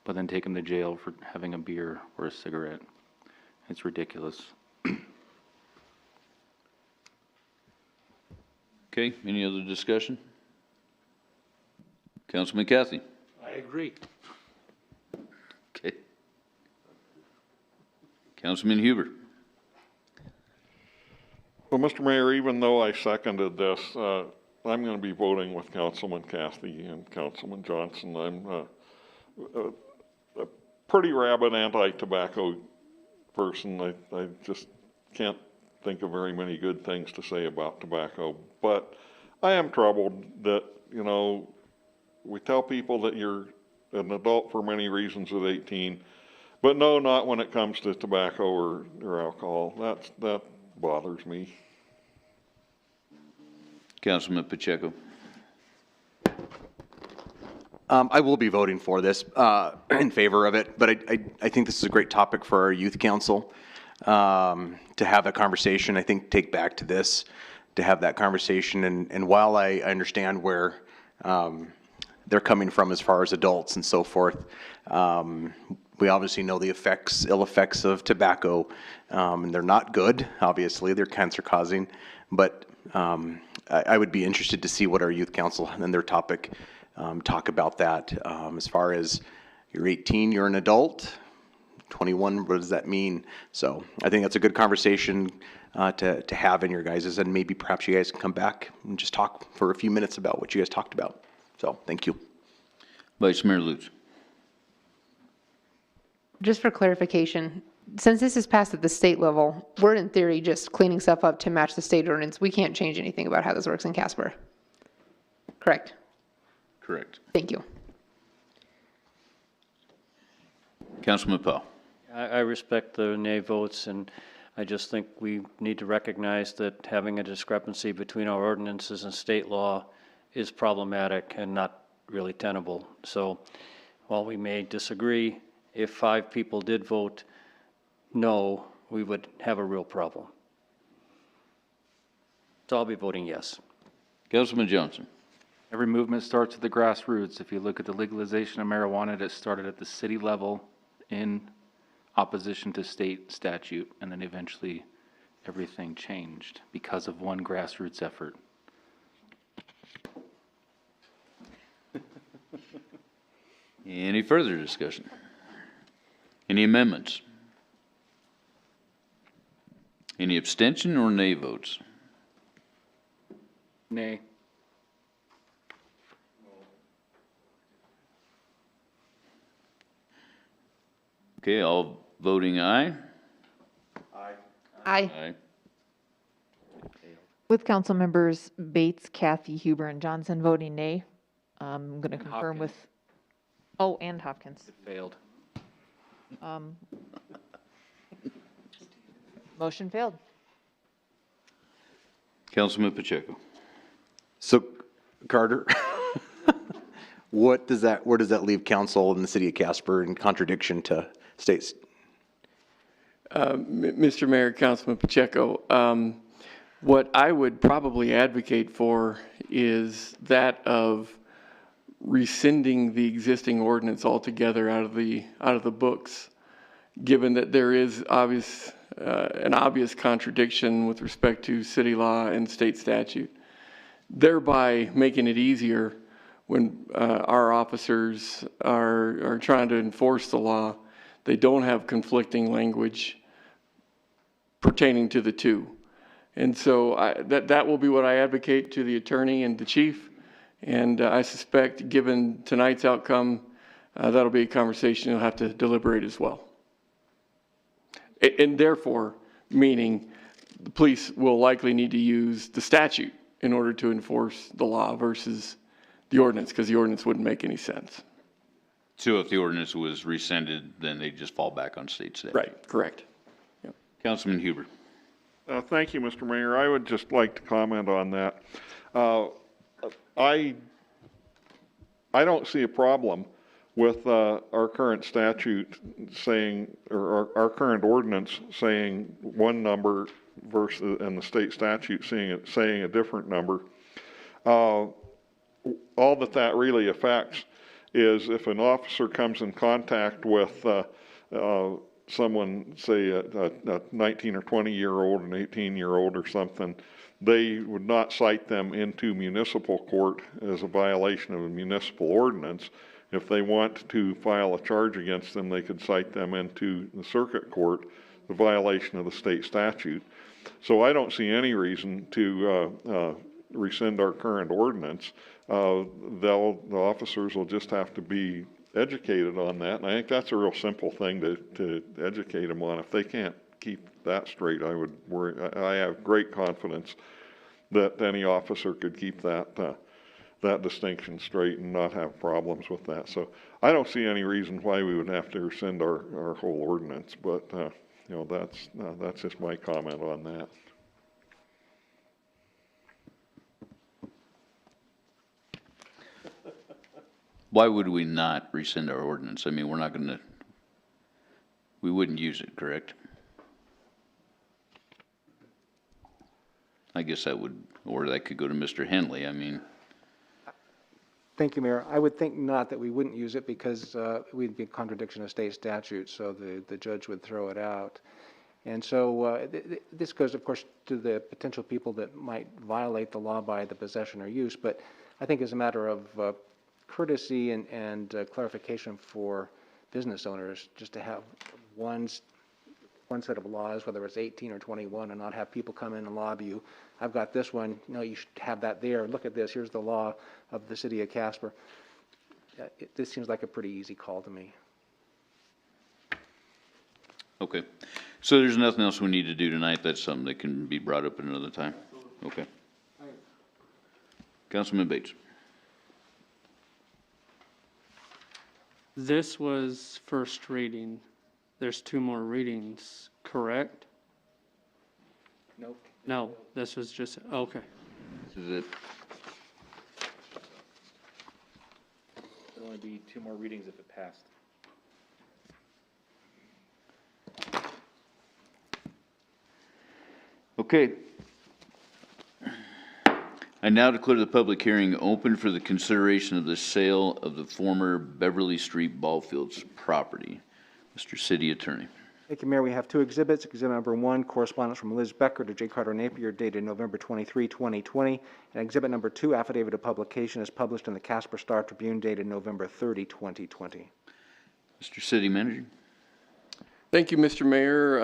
but then take them to jail for having a beer or a cigarette. It's ridiculous. Okay, any other discussion? Councilman Cathy. I agree. Okay. Councilman Huber. Well, Mr. Mayor, even though I seconded this, I'm going to be voting with Councilman Cathy and Councilman Johnson. I'm a pretty rabid anti-tobacco person. I just can't think of very many good things to say about tobacco, but I am troubled that, we tell people that you're an adult for many reasons at 18, but no, not when it comes to tobacco or alcohol. That bothers me. Councilman Pacheco. I will be voting for this, in favor of it, but I think this is a great topic for our youth council to have a conversation. I think take back to this, to have that conversation. And while I understand where they're coming from as far as adults and so forth, we obviously know the ill effects of tobacco, and they're not good. Obviously, they're cancer causing, but I would be interested to see what our youth council and their topic talk about that. As far as you're 18, you're an adult, 21, what does that mean? So I think that's a good conversation to have in your guys's, and maybe perhaps you guys can come back and just talk for a few minutes about what you guys talked about. So thank you. Vice Mayor Lutz. Just for clarification, since this is passed at the state level, we're in theory just cleaning stuff up to match the state ordinance. We can't change anything about how this works in Casper. Correct? Correct. Thank you. Councilman Powell. I respect the nay votes, and I just think we need to recognize that having a discrepancy between our ordinances and state law is problematic and not really tenable. So while we may disagree, if 5 people did vote no, we would have a real problem. So I'll be voting yes. Councilman Johnson. Every movement starts at the grassroots. If you look at the legalization of marijuana, it started at the city level in opposition to state statute, and then eventually everything changed because of one grassroots effort. Any further discussion? Any amendments? Any abstention or nay votes? Nay. Okay, all voting aye? Aye. Aye. With council members Bates, Kathy, Huber, and Johnson voting nay, I'm going to confirm with, oh, and Hopkins. It failed. Motion failed. Councilman Pacheco. So Carter, where does that leave council in the city of Casper in contradiction to states? Mr. Mayor, Councilman Pacheco, what I would probably advocate for is that of rescinding the existing ordinance altogether out of the books, given that there is an obvious contradiction with respect to city law and state statute, thereby making it easier when our officers are trying to enforce the law. They don't have conflicting language pertaining to the two. And so that will be what I advocate to the attorney and the chief. And I suspect, given tonight's outcome, that'll be a conversation you'll have to deliberate as well. And therefore, meaning the police will likely need to use the statute in order to enforce the law versus the ordinance, because the ordinance wouldn't make any sense. So if the ordinance was rescinded, then they just fall back on state statute? Right, correct. Yep. Councilman Huber. Thank you, Mr. Mayor. I would just like to comment on that. I don't see a problem with our current statute saying, or our current ordinance saying one number versus, and the state statute saying a different number. All that really affects is if an officer comes in contact with someone, say a 19 or 20-year-old, an 18-year-old or something, they would not cite them into municipal court as a violation of a municipal ordinance. If they want to file a charge against them, they could cite them into the circuit court, the violation of the state statute. So I don't see any reason to rescind our current ordinance. The officers will just have to be educated on that, and I think that's a real simple thing to educate them on. If they can't keep that straight, I would worry. I have great confidence that any officer could keep that distinction straight and not have problems with that. So I don't see any reason why we would have to rescind our whole ordinance, but you know, that's just my comment on that. Why would we not rescind our ordinance? I mean, we wouldn't use it, correct? I guess that could go to Mr. Henley, I mean. Thank you, Mayor. I would think not, that we wouldn't use it because we'd be in contradiction of state statute, so the judge would throw it out. And so this goes, of course, to the potential people that might violate the law by the possession or use, but I think as a matter of courtesy and clarification for business owners, just to have one set of laws, whether it's 18 or 21, and not have people come in and lobby you. I've got this one, no, you should have that there. Look at this, here's the law of the city of Casper. This seems like a pretty easy call to me. Okay. So there's nothing else we need to do tonight? That's something that can be brought up at another time? Okay. Councilman Bates. This was first reading. There's 2 more readings, correct? Nope. No, this was just, okay. This is it. There'll only be 2 more readings if it passed. Okay. I now declare the public hearing open for the consideration of the sale of the former Beverly Street Ball Fields property. Mr. City Attorney. Thank you, Mayor. We have 2 exhibits. Exhibit number 1, correspondence from Liz Becker to J. Carter Napier dated November 23, 2020. And exhibit number 2, affidavit of publication, is published in the Casper Star Tribune dated November 30, 2020. Mr. City Manager. Thank you, Mr. Mayor.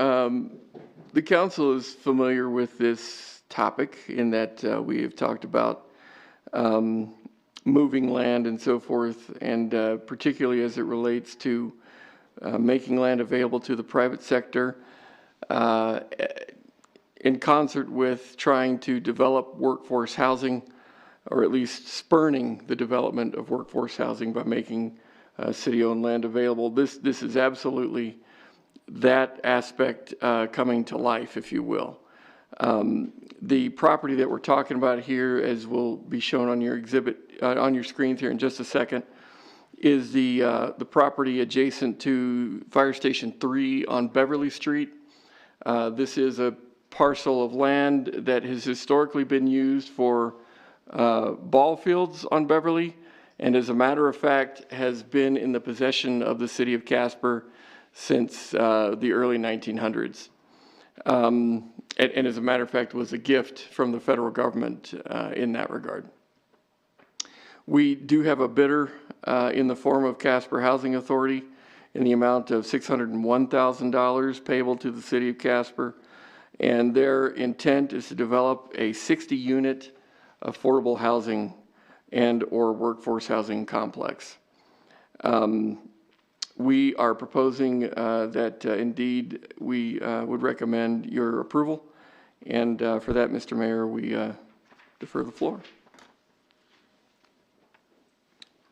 The council is familiar with this topic in that we have talked about moving land and so forth, and particularly as it relates to making land available to the private sector in concert with trying to develop workforce housing, or at least spurning the development of workforce housing by making city-owned land available. This is absolutely that aspect coming to life, if you will. The property that we're talking about here, as will be shown on your exhibit, on your screens here in just a second, is the property adjacent to Fire Station 3 on Beverly Street. This is a parcel of land that has historically been used for ball fields on Beverly, and as a matter of fact, has been in the possession of the city of Casper since the early 1900s. And as a matter of fact, was a gift from the federal government in that regard. We do have a bidder in the form of Casper Housing Authority in the amount of $601,000 payable to the city of Casper. And their intent is to develop a 60-unit affordable housing and or workforce housing complex. We are proposing that indeed we would recommend your approval. And for that, Mr. Mayor, we defer the floor.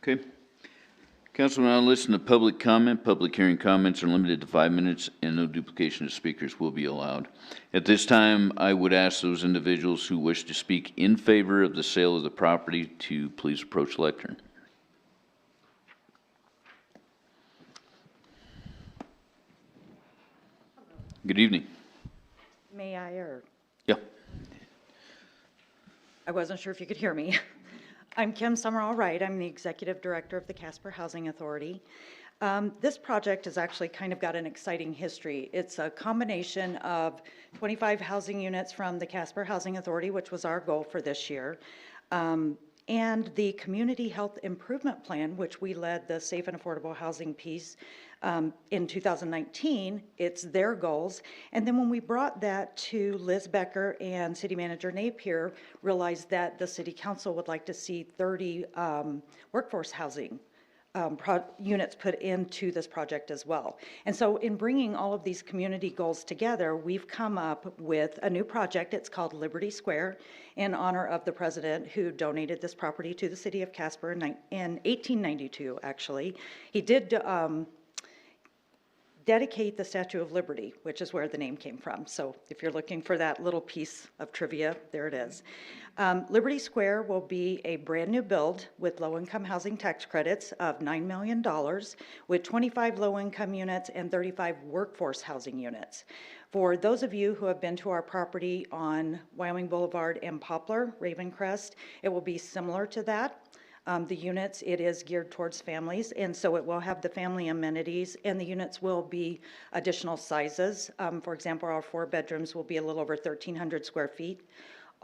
Okay. Council will now listen to public comment. Public hearing comments are limited to 5 minutes and no duplication of speakers will be allowed. At this time, I would ask those individuals who wish to speak in favor of the sale of the property to please approach the lectern. Good evening. May I, or? Yeah. I wasn't sure if you could hear me. I'm Kim Summerall Wright. I'm the Executive Director of the Casper Housing Authority. This project has actually kind of got an exciting history. It's a combination of 25 housing units from the Casper Housing Authority, which was our goal for this year, and the Community Health Improvement Plan, which we led the safe and affordable housing piece in 2019. It's their goals. And then when we brought that to Liz Becker and City Manager Napier, realized that the City Council would like to see 30 workforce housing units put into this project as well. And so in bringing all of these community goals together, we've come up with a new project. It's called Liberty Square, in honor of the president who donated this property to the city of Casper in 1892, actually. He did dedicate the Statue of Liberty, which is where the name came from. So if you're looking for that little piece of trivia, there it is. Liberty Square will be a brand new build with low-income housing tax credits of $9 million, with 25 low-income units and 35 workforce housing units. For those of you who have been to our property on Wyoming Boulevard and Poplar, Ravencrest, it will be similar to that. The units, it is geared towards families, and so it will have the family amenities, and the units will be additional sizes. For example, our 4 bedrooms will be a little over 1,300 square feet.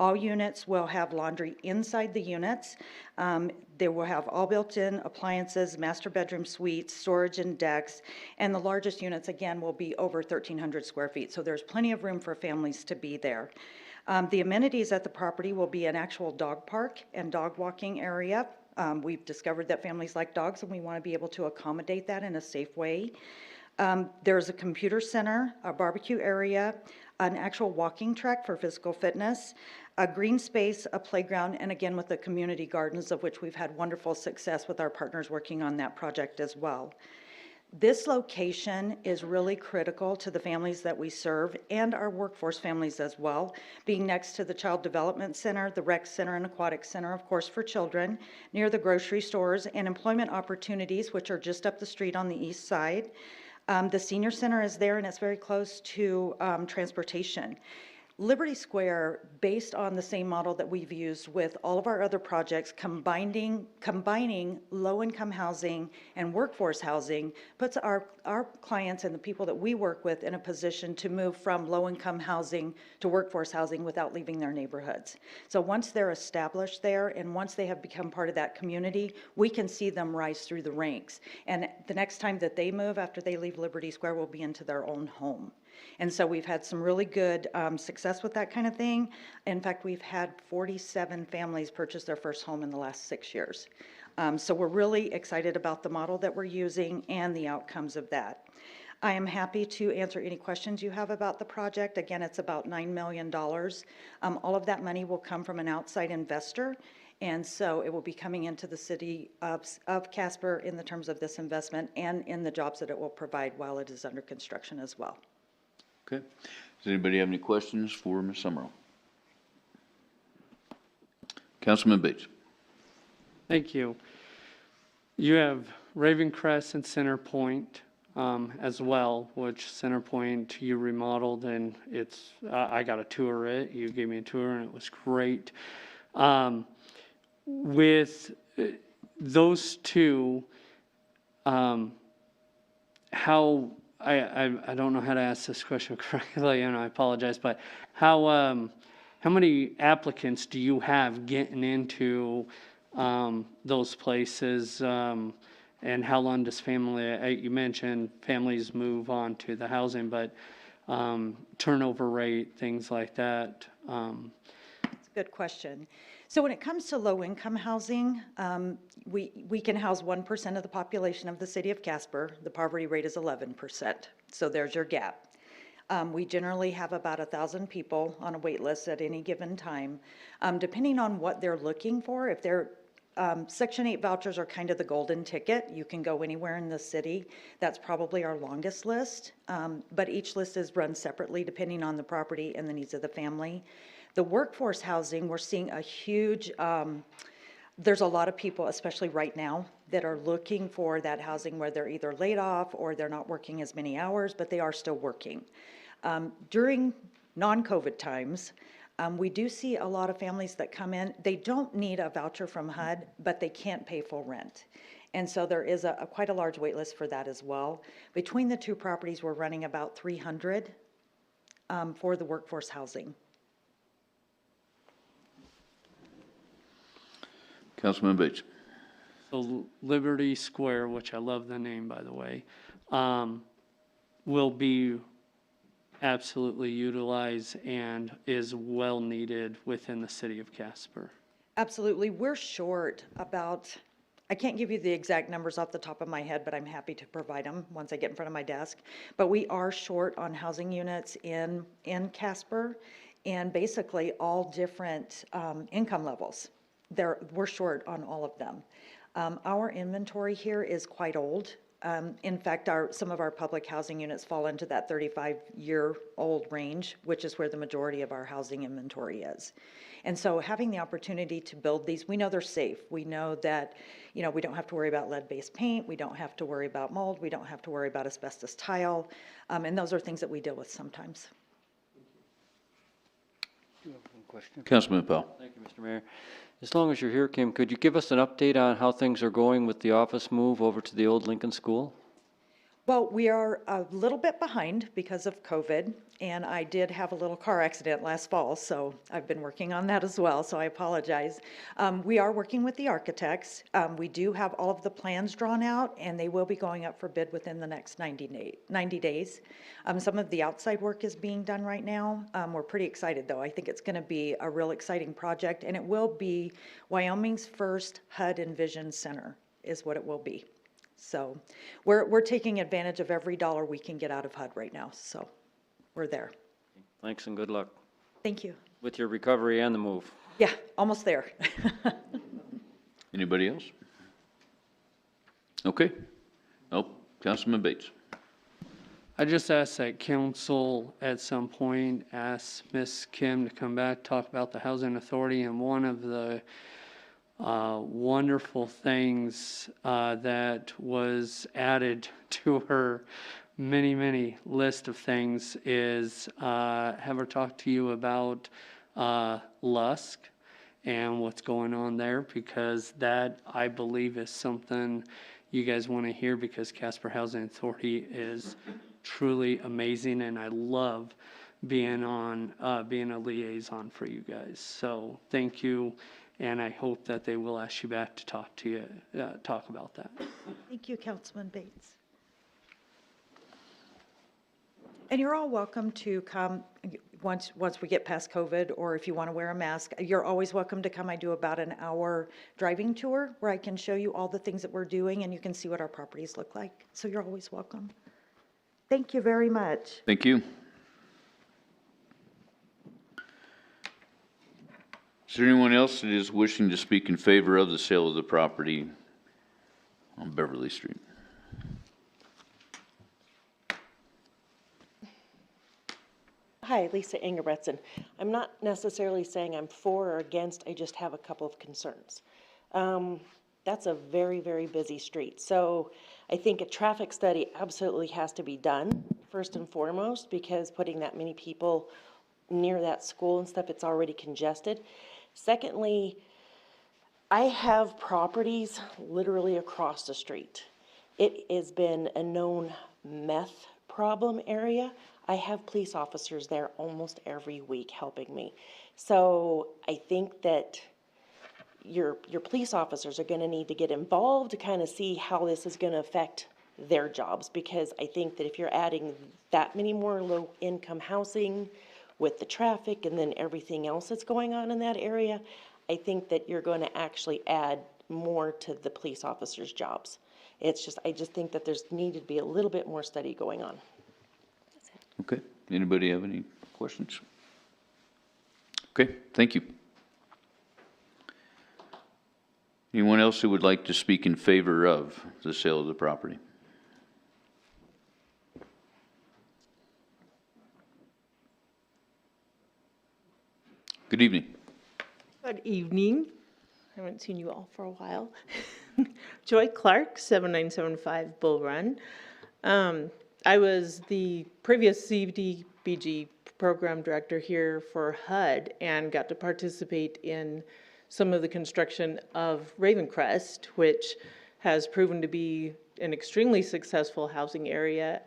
All units will have laundry inside the units. They will have all built-in appliances, master bedroom suites, storage and decks, and the largest units, again, will be over 1,300 square feet. So there's plenty of room for families to be there. The amenities at the property will be an actual dog park and dog walking area. We've discovered that families like dogs, and we want to be able to accommodate that in a safe way. There's a computer center, a barbecue area, an actual walking track for physical fitness, a green space, a playground, and again with the community gardens, of which we've had wonderful success with our partners working on that project as well. This location is really critical to the families that we serve and our workforce families as well, being next to the Child Development Center, the Rec Center and Aquatic Center, of course, for children, near the grocery stores and employment opportunities, which are just up the street on the east side. The Senior Center is there, and it's very close to transportation. Liberty Square, based on the same model that we've used with all of our other projects, combining low-income housing and workforce housing, puts our clients and the people that we work with in a position to move from low-income housing to workforce housing without leaving their neighborhoods. So once they're established there and once they have become part of that community, we can see them rise through the ranks. And the next time that they move after they leave Liberty Square will be into their own home. And so we've had some really good success with that kind of thing. In fact, we've had 47 families purchase their first home in the last 6 years. So we're really excited about the model that we're using and the outcomes of that. I am happy to answer any questions you have about the project. Again, it's about $9 million. All of that money will come from an outside investor. And so it will be coming into the city of Casper in the terms of this investment and in the jobs that it will provide while it is under construction as well. Okay. Does anybody have any questions for Ms. Summerall? Councilman Bates. Thank you. You have Raven Crest and Center Point as well, which Center Point you remodeled, and it's I got a tour of it. You gave me a tour, and it was great. With those two, how I don't know how to ask this question correctly, and I apologize, but how many applicants do you have getting into those places, and how long does you mentioned families move on to the housing, but turnover rate, things like that? That's a good question. So when it comes to low-income housing, we can house 1% of the population of the city of Casper. The poverty rate is 11%. So there's your gap. We generally have about 1,000 people on a wait list at any given time. Depending on what they're looking for, if they're Section 8 vouchers are kind of the golden ticket. You can go anywhere in the city. That's probably our longest list, but each list is run separately depending on the property and the needs of the family. The workforce housing, we're seeing a huge, there's a lot of people, especially right now, that are looking for that housing where they're either laid off or they're not working as many hours, but they are still working. During non-COVID times, we do see a lot of families that come in. They don't need a voucher from HUD, but they can't pay full rent. And so there is quite a large wait list for that as well. Between the two properties, we're running about 300 for the workforce housing. Councilman Bates. So Liberty Square, which I love the name, by the way, will be absolutely utilized and is well needed within the city of Casper. Absolutely. We're short about, I can't give you the exact numbers off the top of my head, but I'm happy to provide them once I get in front of my desk. But we are short on housing units in Casper, and basically all different income levels. We're short on all of them. Our inventory here is quite old. In fact, some of our public housing units fall into that 35-year-old range, which is where the majority of our housing inventory is. And so having the opportunity to build these, we know they're safe. We know that, we don't have to worry about lead-based paint. We don't have to worry about mold. We don't have to worry about asbestos tile. And those are things that we deal with sometimes. Do you have one question? Councilman Powell. Thank you, Mr. Mayor. As long as you're here, Kim, could you give us an update on how things are going with the office move over to the old Lincoln School? Well, we are a little bit behind because of COVID, and I did have a little car accident last fall, so I've been working on that as well, so I apologize. We are working with the architects. We do have all of the plans drawn out, and they will be going up for bid within the next 90 days. Some of the outside work is being done right now. We're pretty excited, though. I think it's going to be a real exciting project, and it will be Wyoming's first HUD and Vision Center is what it will be. So we're taking advantage of every dollar we can get out of HUD right now, so we're there. Thanks and good luck Thank you. with your recovery and the move. Yeah, almost there. Anybody else? Okay. Oh, Councilman Bates. I just asked that council at some point ask Miss Kim to come back, talk about the housing authority, and one of the wonderful things that was added to her many list of things is have her talk to you about Lusk and what's going on there, because that, I believe, is something you guys want to hear, because Casper Housing Authority is truly amazing, and I love being a liaison for you guys. So thank you. And I hope that they will ask you back to talk to you, talk about that. Thank you, Councilman Bates. And you're all welcome to come once we get past COVID, or if you want to wear a mask, you're always welcome to come. I do about an hour driving tour where I can show you all the things that we're doing, and you can see what our properties look like. So you're always welcome. Thank you very much. Thank you. Is there anyone else that is wishing to speak in favor of the sale of the property on Beverly Street? Hi, Lisa Ingebretson. I'm not necessarily saying I'm for or against, I just have a couple of concerns. That's a very busy street. So I think a traffic study absolutely has to be done, first and foremost, because putting that many people near that school and stuff, it's already congested. Secondly, I have properties literally across the street. It has been a known meth problem area. I have police officers there almost every week helping me. So I think that your police officers are going to need to get involved to kind of see how this is going to affect their jobs, because I think that if you're adding that many more low-income housing with the traffic and then everything else that's going on in that area, I think that you're going to actually add more to the police officers' jobs. It's just, I just think that there's needed to be a little bit more study going on. Okay. Anybody have any questions? Okay, thank you. Anyone else who would like to speak in favor of the sale of the property? Good evening. Good evening. I haven't seen you all for a while. Joy Clark, 7975 Bull Run. I was the previous CDBG program director here for HUD and got to participate in some of the construction of Ravencrest, which has proven to be an extremely successful housing area.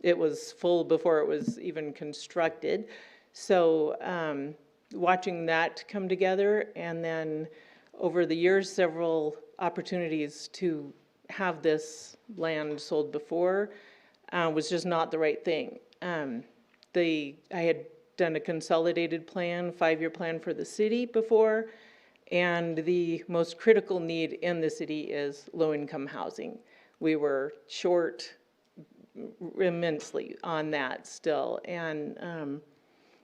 It was full before it was even constructed. So watching that come together, and then over the years, several opportunities to have this land sold before was just not the right thing. I had done a consolidated plan, 5-year plan for the city before, and the most critical need in the city is low-income housing. We were short immensely on that still, and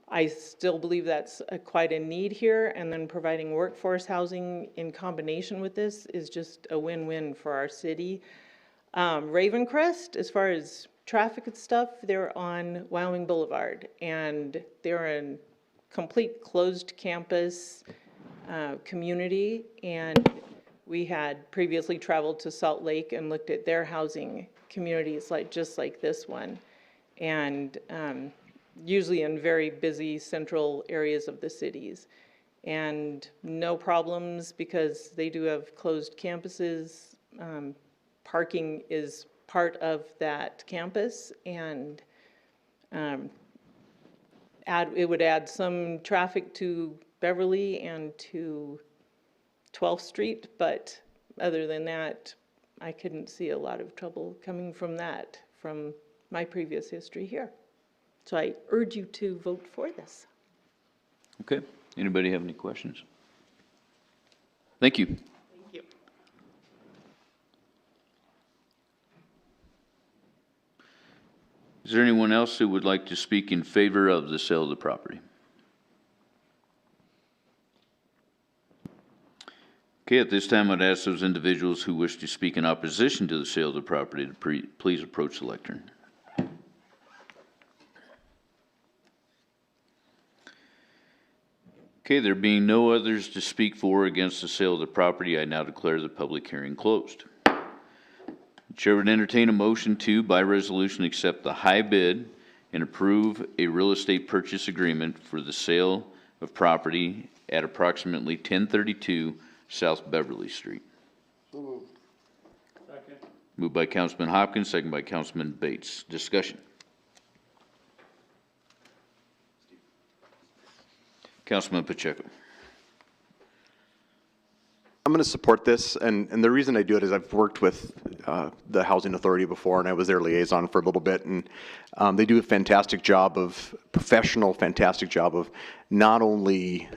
I still believe that's quite a need here, and then providing workforce housing in combination with this is just a win-win for our city. Ravencrest, as far as traffic and stuff, they're on Wyoming Boulevard, and they're in complete closed campus community, and we had previously traveled to Salt Lake and looked at their housing communities just like this one, and usually in very busy central areas of the cities, and no problems because they do have closed campuses. Parking is part of that campus, and it would add some traffic to Beverly and to 12th Street, but other than that, I couldn't see a lot of trouble coming from that, from my previous history here. So I urge you to vote for this. Okay. Anybody have any questions? Thank you. Thank you. Is there anyone else who would like to speak in favor of the sale of the property? Okay, at this time, I'd ask those individuals who wish to speak in opposition to the sale of the property to please approach the lectern. Okay, there being no others to speak for or against the sale of the property, I now declare the public hearing closed. The Chair would entertain a motion to, by resolution, accept the high bid and approve a real estate purchase agreement for the sale of property at approximately 1032 South Beverly Street. Second. Moved by Councilman Hopkins, second by Councilman Bates. Discussion. Councilman Pacheco. I'm going to support this, and the reason I do it is I've worked with the Housing Authority before, and I was their liaison for a little bit, and they do a fantastic job of, fantastic job of not only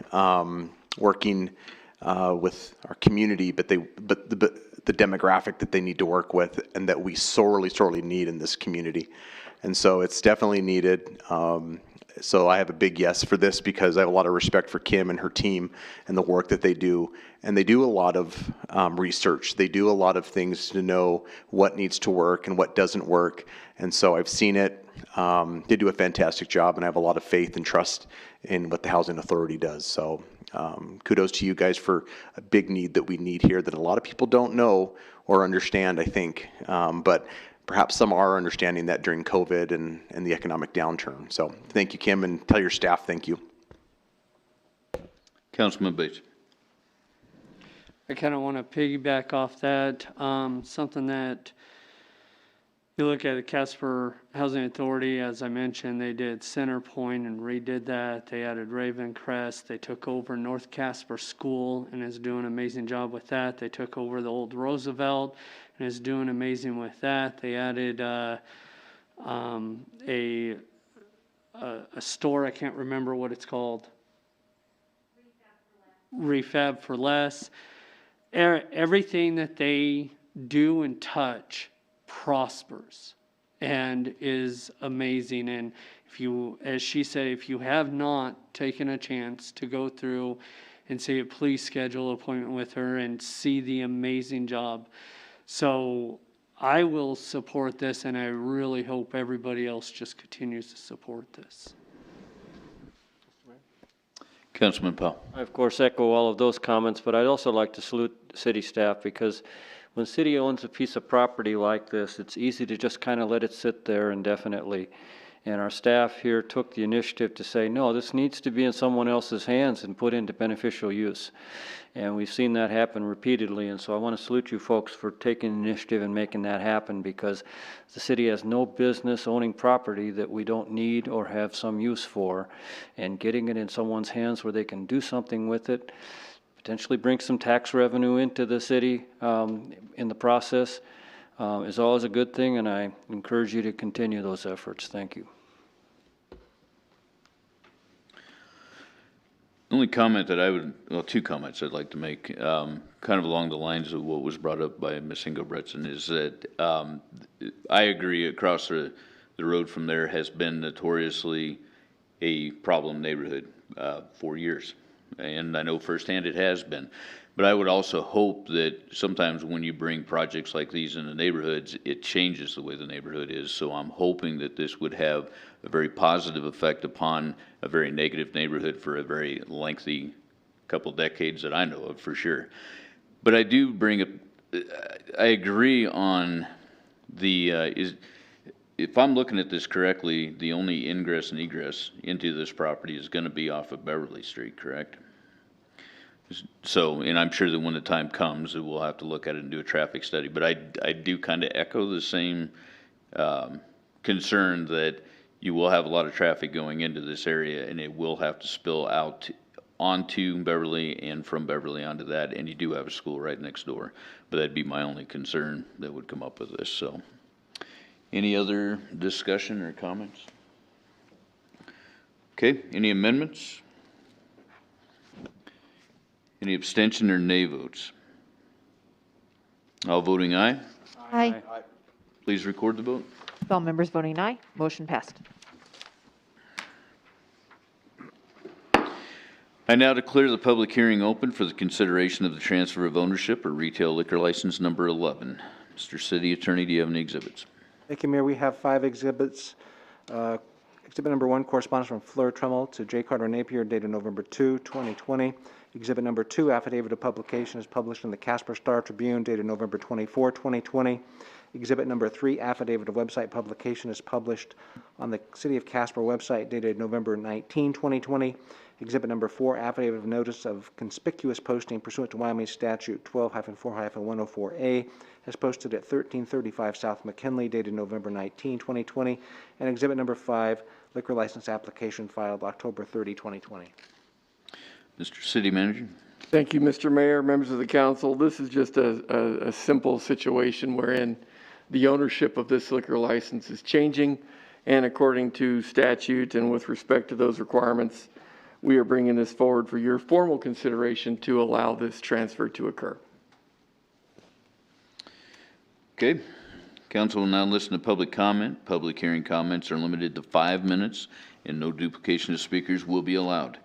working with our community, but the demographic that they need to work with and that we sorely need in this community. And so it's definitely needed. So I have a big yes for this because I have a lot of respect for Kim and her team and the work that they do. And they do a lot of research. They do a lot of things to know what needs to work and what doesn't work. And so I've seen it. They do a fantastic job, and I have a lot of faith and trust in what the Housing Authority does. So kudos to you guys for a big need that we need here that a lot of people don't know or understand, I think. But perhaps some are understanding that during COVID and the economic downturn. So thank you, Kim, and tell your staff thank you. Councilman Bates. I kind of want to piggyback off that. Something that you look at the Casper Housing Authority, as I mentioned, they did Center Point and redid that. They added Ravencrest. They took over North Casper School and is doing an amazing job with that. They took over the old Roosevelt and is doing amazing with that. They added a store, I can't remember what it's called. Refab for Less. Everything that they do and touch prospers and is amazing. And if you, as she said, if you have not taken a chance to go through and say, please schedule an appointment with her and see the amazing job. So I will support this, and I really hope everybody else just continues to support this. Councilman Powell. I, of course, echo all of those comments, but I'd also like to salute city staff because when city owns a piece of property like this, it's easy to just kind of let it sit there indefinitely. And our staff here took the initiative to say, no, this needs to be in someone else's hands and put into beneficial use. And we've seen that happen repeatedly. And so I want to salute you folks for taking initiative and making that happen, because the city has no business owning property that we don't need or have some use for. And getting it in someone's hands where they can do something with it, potentially bring some tax revenue into the city in the process, is always a good thing, and I encourage you to continue those efforts. Thank you. The only comment that I would, well, two comments I'd like to make, kind of along the lines of what was brought up by Ms. Ingebretson, is that I agree across the road from there has been notoriously a problem neighborhood for years. And I know firsthand it has been. But I would also hope that sometimes when you bring projects like these in the neighborhoods, it changes the way the neighborhood is. So I'm hoping that this would have a very positive effect upon a very negative neighborhood for a very lengthy couple decades that I know of for sure. But I do bring up, I agree on the, if I'm looking at this correctly, the only ingress and egress into this property is going to be off of Beverly Street, correct? So, and I'm sure that when the time comes, that we'll have to look at it and do a traffic study. But I do kind of echo the same concern that you will have a lot of traffic going into this area, and it will have to spill out onto Beverly and from Beverly onto that, and you do have a school right next door. But that'd be my only concern that would come up with this, so. Any other discussion or comments? Okay, any amendments? Any abstention or nay votes? All voting aye. Aye. Please record the vote. With all members voting aye, motion passed. I now declare the public hearing open for the consideration of the transfer of ownership or retail liquor license number 11. Mr. City Attorney, do you have any exhibits? Thank you, Mayor. We have 5 exhibits. Exhibit number 1, correspondence from Fleur Tremmel to J. Carter Napier, dated November 2, 2020. Exhibit number 2, affidavit of publication, is published in the Casper Star Tribune, dated November 24, 2020. Exhibit number 3, affidavit of website publication, is published on the City of Casper website, dated November 19, 2020. Exhibit number 4, affidavit of notice of conspicuous posting pursuant to Wyoming Statute 12-4-104A, as posted at 1335 South McKinley, dated November 19, 2020. And exhibit number 5, liquor license application filed October 30, 2020. Mr. City Manager? Thank you, Mr. Mayor, members of the council. This is just a simple situation wherein the ownership of this liquor license is changing, and according to statute and with respect to those requirements, we are bringing this forward for your formal consideration to allow this transfer to occur. Okay. Council will now listen to public comment. Public hearing comments are limited to 5 minutes, and no duplication of speakers will be allowed.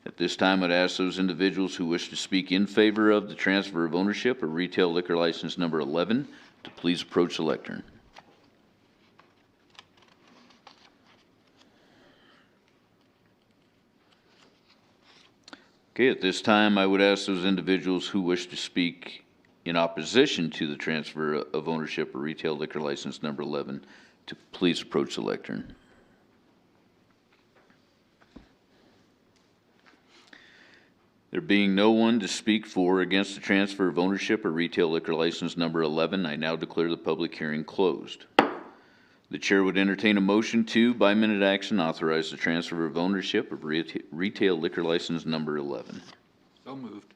At this time, I'd ask those individuals who wish to speak in favor of the transfer of ownership of retail liquor license number 11 to please approach the lectern. Okay, at this time, I would ask those individuals who wish to speak in opposition to the transfer of ownership of retail liquor license number 11 to please approach the lectern. There being no one to speak for or against the transfer of ownership of retail liquor license number 11, I now declare the public hearing closed. The chair would entertain a motion to, by minute action, authorize the transfer of ownership of retail liquor license number 11. So moved.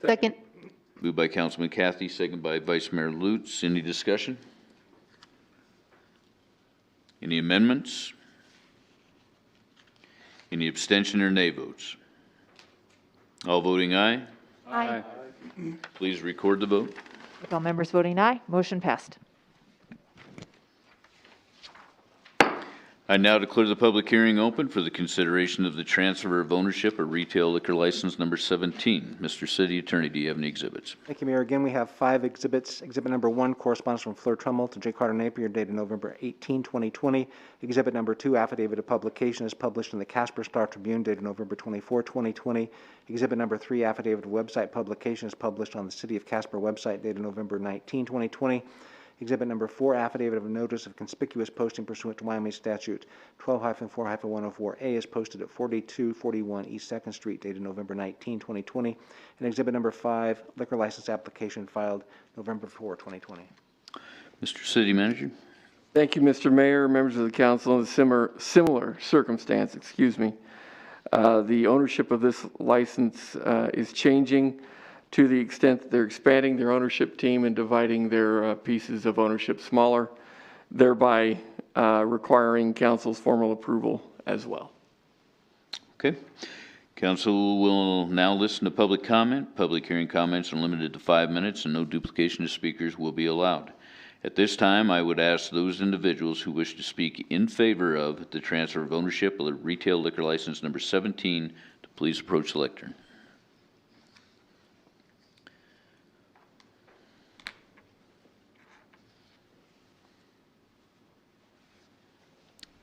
Second. Moved by Councilman Cathy, second by Vice Mayor Lutz. Any discussion? Any amendments? Any abstention or nay votes? All voting aye. Aye. Please record the vote. With all members voting aye, motion passed. I now declare the public hearing open for the consideration of the transfer of ownership of retail liquor license number 17. Mr. City Attorney, do you have any exhibits? Thank you, Mayor. Again, we have 5 exhibits. Exhibit number 1, correspondence from Fleur Tremmel to J. Carter Napier, dated November 18, 2020. Exhibit number 2, affidavit of publication, is published in the Casper Star Tribune, dated November 24, 2020. Exhibit number 3, affidavit of website publication, is published on the City of Casper website, dated November 19, 2020. Exhibit number 4, affidavit of notice of conspicuous posting pursuant to Wyoming Statute 12-4-104A, is posted at 4241 East 2nd Street, dated November 19, 2020. And exhibit number 5, liquor license application filed November 4, 2020. Mr. City Manager? Thank you, Mr. Mayor, members of the council. In a similar circumstance, the ownership of this license is changing to the extent that they're expanding their ownership team and dividing their pieces of ownership smaller, thereby requiring council's formal approval as well. Okay. Council will now listen to public comment. Public hearing comments are limited to 5 minutes and no duplication of speakers will be allowed. At this time, I would ask those individuals who wish to speak in favor of the transfer of ownership of the retail liquor license number 17 to please approach the lectern.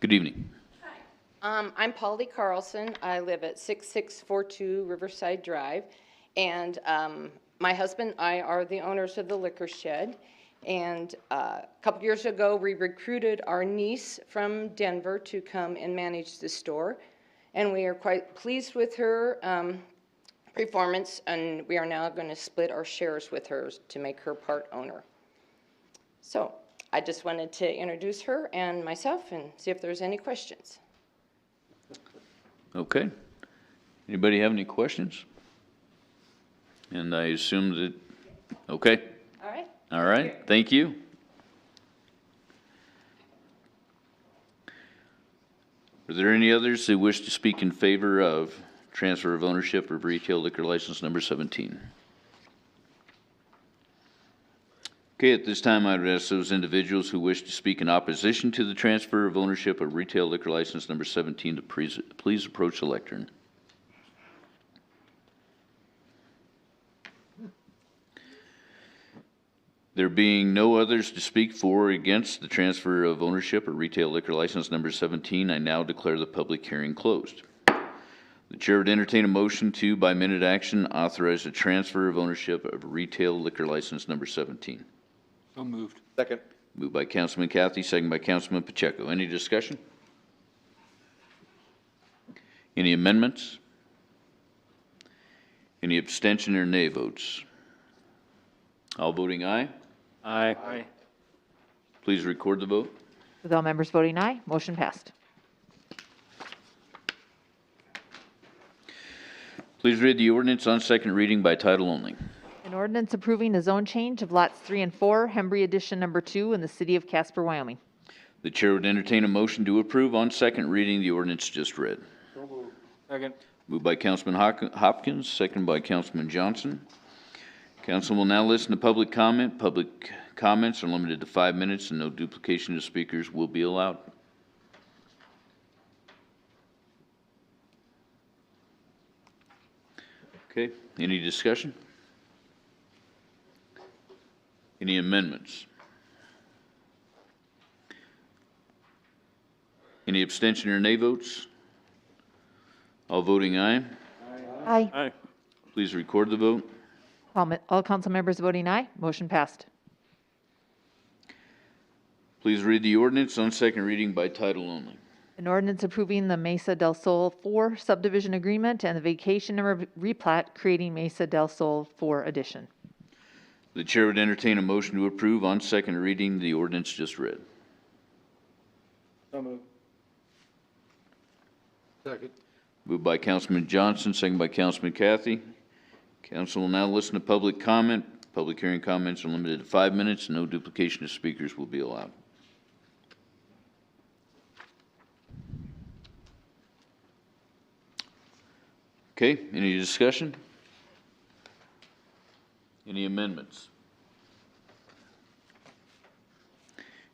Good evening. I'm Polly Carlson. I live at 6642 Riverside Drive, and my husband and I are the owners of the liquor shed. And a couple years ago, we recruited our niece from Denver to come and manage the store, and we are quite pleased with her. performance, and we are now going to split our shares with her to make her part owner. So I just wanted to introduce her and myself and see if there's any questions. Okay. Anybody have any questions? And I assume that, okay. All right. All right, thank you. Are there any others who wish to speak in favor of transfer of ownership of retail liquor license number 17? Okay, at this time, I would ask those individuals who wish to speak in opposition to the transfer of ownership of retail liquor license number 17 to please approach the lectern. There being no others to speak for or against the transfer of ownership of retail liquor license number 17, I now declare the public hearing closed. The chair would entertain a motion to, by minute action, authorize the transfer of ownership of retail liquor license number 17. So moved. Second. Moved by Councilman Cathy, second by Councilman Pacheco. Any discussion? Any amendments? Any abstention or nay votes? All voting aye. Aye. Please record the vote. With all members voting aye, motion passed. Please read the ordinance on second reading by title only. An ordinance approving a zone change of lots 3 and 4, Hembry Addition Number 2 in the city of Casper, Wyoming. The chair would entertain a motion to approve on second reading the ordinance just read. Second. Moved by Councilman Hopkins, second by Councilman Johnson. Council will now listen to public comment. Public comments are limited to 5 minutes and no duplication of speakers will be allowed. Okay, any discussion? Any amendments? Any abstention or nay votes? All voting aye. Aye. Please record the vote. All council members voting aye, motion passed. Please read the ordinance on second reading by title only. An ordinance approving the Mesa del Sol 4 subdivision agreement and the vacation number replat creating Mesa del Sol 4 addition. The chair would entertain a motion to approve on second reading the ordinance just read. So moved. Second. Moved by Councilman Johnson, second by Councilman Cathy. Council will now listen to public comment. Public hearing comments are limited to 5 minutes and no duplication of speakers will be allowed. Okay, any discussion? Any amendments?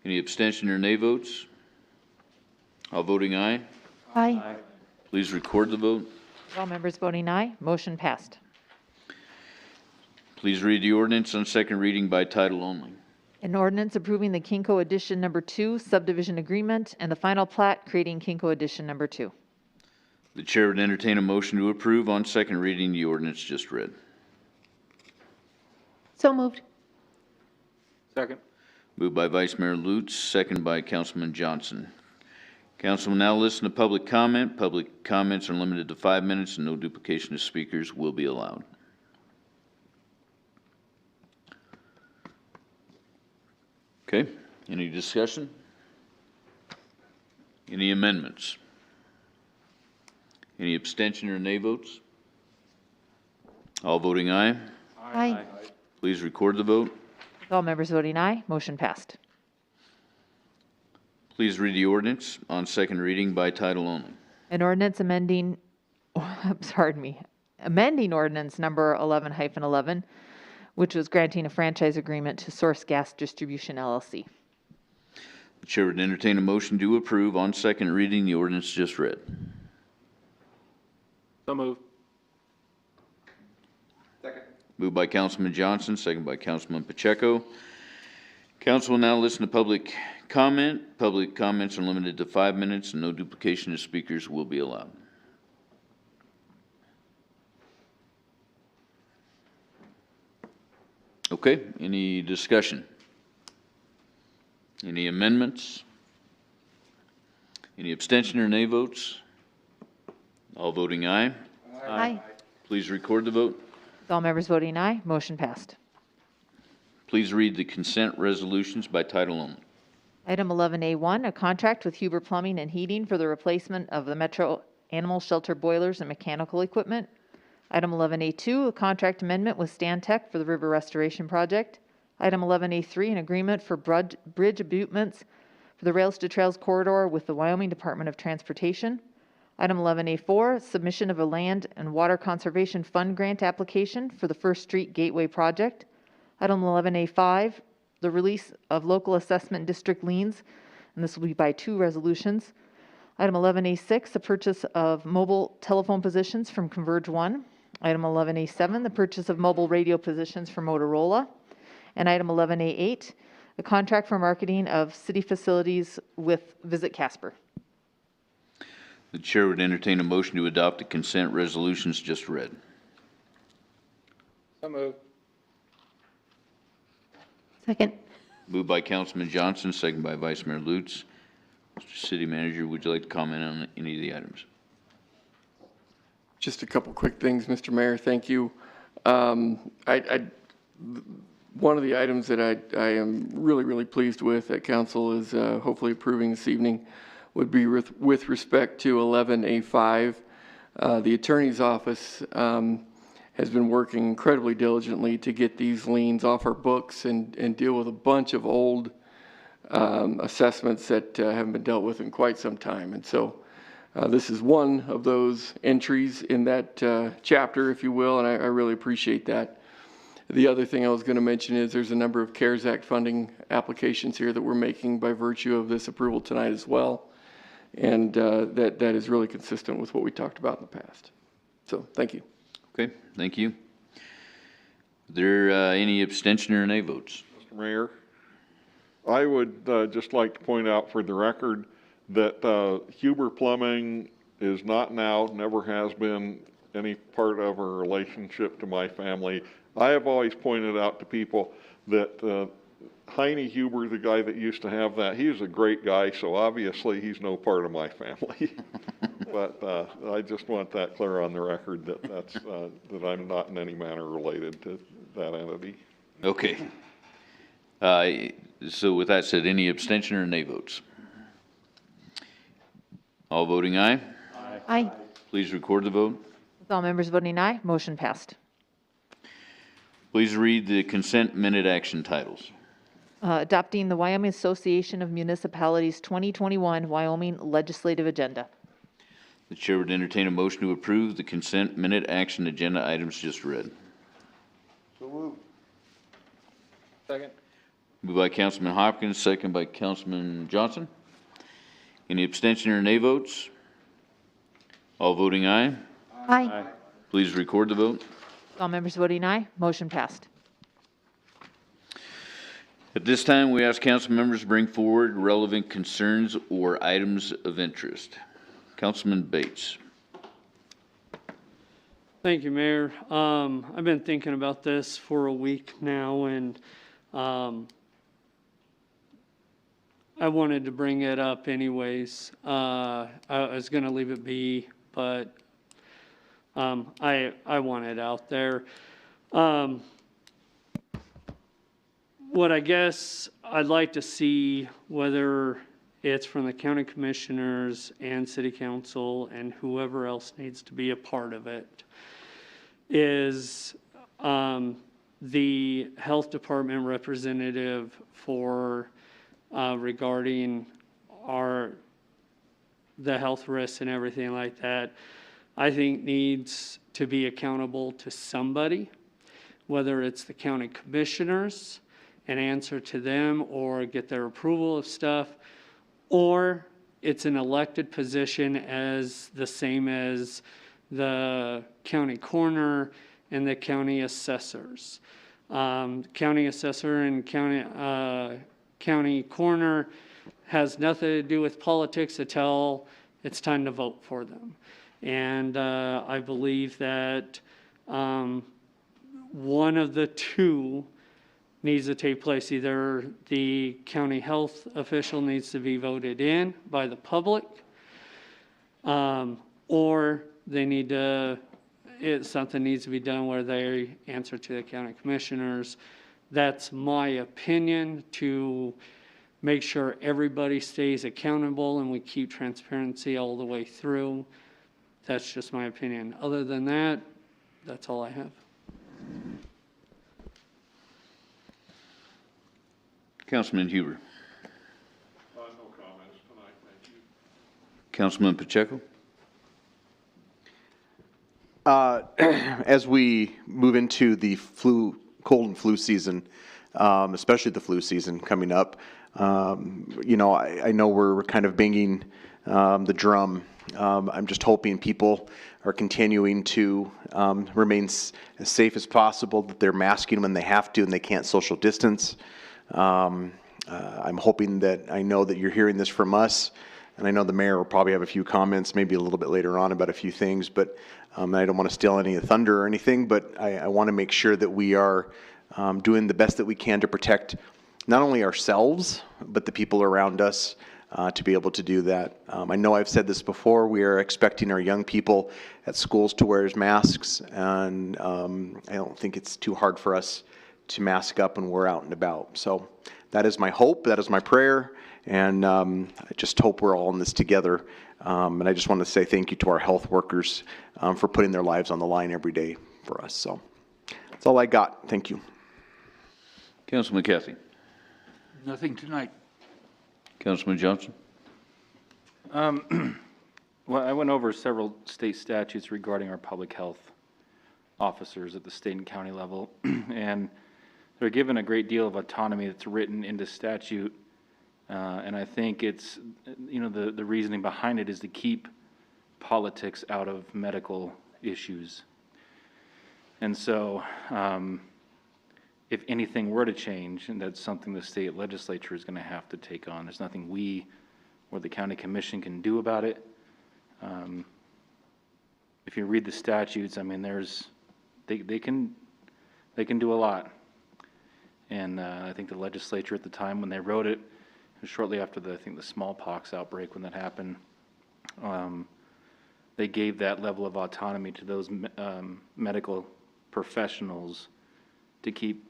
Any abstention or nay votes? All voting aye. Aye. Please record the vote. All members voting aye, motion passed. Please read the ordinance on second reading by title only. An ordinance approving the Kinko Addition Number 2 subdivision agreement and the final plat creating Kinko Addition Number 2. The chair would entertain a motion to approve on second reading the ordinance just read. So moved. Second. Moved by Vice Mayor Lutz, second by Councilman Johnson. Council will now listen to public comment. Public comments are limited to 5 minutes and no duplication of speakers will be allowed. Okay, any discussion? Any amendments? Any abstention or nay votes? All voting aye. Aye. Please record the vote. All members voting aye, motion passed. Please read the ordinance on second reading by title only. An ordinance amending, amending ordinance number 11-11, which was granting a franchise agreement to Source Gas Distribution LLC. The chair would entertain a motion to approve on second reading the ordinance just read. So moved. Second. Moved by Councilman Johnson, second by Councilman Pacheco. Council will now listen to public comment. Public comments are limited to 5 minutes and no duplication of speakers will be allowed. Okay, any discussion? Any amendments? Any abstention or nay votes? All voting aye. Aye. Please record the vote. With all members voting aye, motion passed. Please read the consent resolutions by title only. Item 11A1, a contract with Huber Plumbing and Heating for the replacement of the Metro Animal Shelter boilers and mechanical equipment. Item 11A2, a contract amendment with Stan Tech for the river restoration project. Item 11A3, an agreement for bridge abutments for the Rails to Trails corridor with the Wyoming Department of Transportation. Item 11A4, submission of a land and water conservation fund grant application for the First Street Gateway project. Item 11A5, the release of local assessment district liens, and this will be by 2 resolutions. Item 11A6, the purchase of mobile telephone positions from Converge One. Item 11A7, the purchase of mobile radio positions from Motorola. And item 11A8, a contract for marketing of city facilities with Visit Casper. The chair would entertain a motion to adopt the consent resolutions just read. So moved. Second. Moved by Councilman Johnson, second by Vice Mayor Lutz. Mr. City Manager, would you like to comment on any of the items? Just a couple quick things, Mr. Mayor. Thank you. One of the items that I am really pleased with that council is hopefully approving this evening would be with respect to 11A5. The attorney's office has been working incredibly diligently to get these liens off our books and deal with a bunch of old assessments that haven't been dealt with in quite some time. And so this is one of those entries in that chapter, if you will, and I really appreciate that. The other thing I was going to mention is there's a number of CARES Act funding applications here that we're making by virtue of this approval tonight as well. And that is really consistent with what we talked about in the past. So thank you. Okay, thank you. Are there any abstention or nay votes? Mr. Mayor, I would just like to point out for the record that Huber Plumbing is not now, never has been any part of a relationship to my family. I have always pointed out to people that Heine Huber, the guy that used to have that, he was a great guy, so obviously he's no part of my family. But I just want that clear on the record that that I'm not in any manner related to that entity. Okay. So with that said, any abstention or nay votes? All voting aye? Aye. Please record the vote. With all members voting aye, motion passed. Please read the consent minute action titles. Adopting the Wyoming Association of Municipalities 2021 Wyoming Legislative Agenda. The chair would entertain a motion to approve the consent minute action agenda items just read. So moved. Second. Moved by Councilman Hopkins, second by Councilman Johnson. Any abstention or nay votes? All voting aye? Aye. Please record the vote. All members voting aye, motion passed. At this time, we ask council members to bring forward relevant concerns or items of interest. Councilman Bates. Thank you, Mayor. I've been thinking about this for a week now, and I wanted to bring it up anyways. I was going to leave it be, but I want it out there. What I guess I'd like to see, whether it's from the county commissioners and city council and whoever else needs to be a part of it, is the health department representative for regarding the health risks and everything like that, I think needs to be accountable to somebody, whether it's the county commissioners and answer to them or get their approval of stuff, or it's an elected position as the same as the county coroner and the county assessors. County assessor and county coroner has nothing to do with politics until it's time to vote for them. And I believe that one of the two needs to take place. Either the county health official needs to be voted in by the public, or they need to something needs to be done where they answer to the county commissioners. That's my opinion, to make sure everybody stays accountable and we keep transparency all the way through. That's just my opinion. Other than that, that's all I have. Councilman Huber. No comments tonight, thank you. Councilman Pacheco. As we move into the cold and flu season, especially the flu season coming up, you know, I know we're kind of banging the drum. I'm just hoping people are continuing to remain as safe as possible, that they're masking when they have to and they can't social distance. I'm hoping that, I know that you're hearing this from us, and I know the mayor will probably have a few comments maybe a little bit later on about a few things, but I don't want to steal any thunder or anything, but I want to make sure that we are doing the best that we can to protect not only ourselves, but the people around us, to be able to do that. I know I've said this before, we are expecting our young people at schools to wear masks, and I don't think it's too hard for us to mask up when we're out and about. So that is my hope, that is my prayer, and I just hope we're all in this together. And I just want to say thank you to our health workers for putting their lives on the line every day for us. So that's all I got. Thank you. Councilman Cathy. Nothing tonight. Councilman Johnson. Well, I went over several state statutes regarding our public health officers at the state and county level, and they're given a great deal of autonomy that's written into statute, and I think it's, you know, the reasoning behind it is to keep politics out of medical issues. And so, if anything were to change, and that's something the state legislature is going to have to take on, there's nothing we or the county commission can do about it. If you read the statutes, I mean, they can do a lot. And I think the legislature at the time when they wrote it, shortly after I think the smallpox outbreak when that happened, they gave that level of autonomy to those medical professionals to keep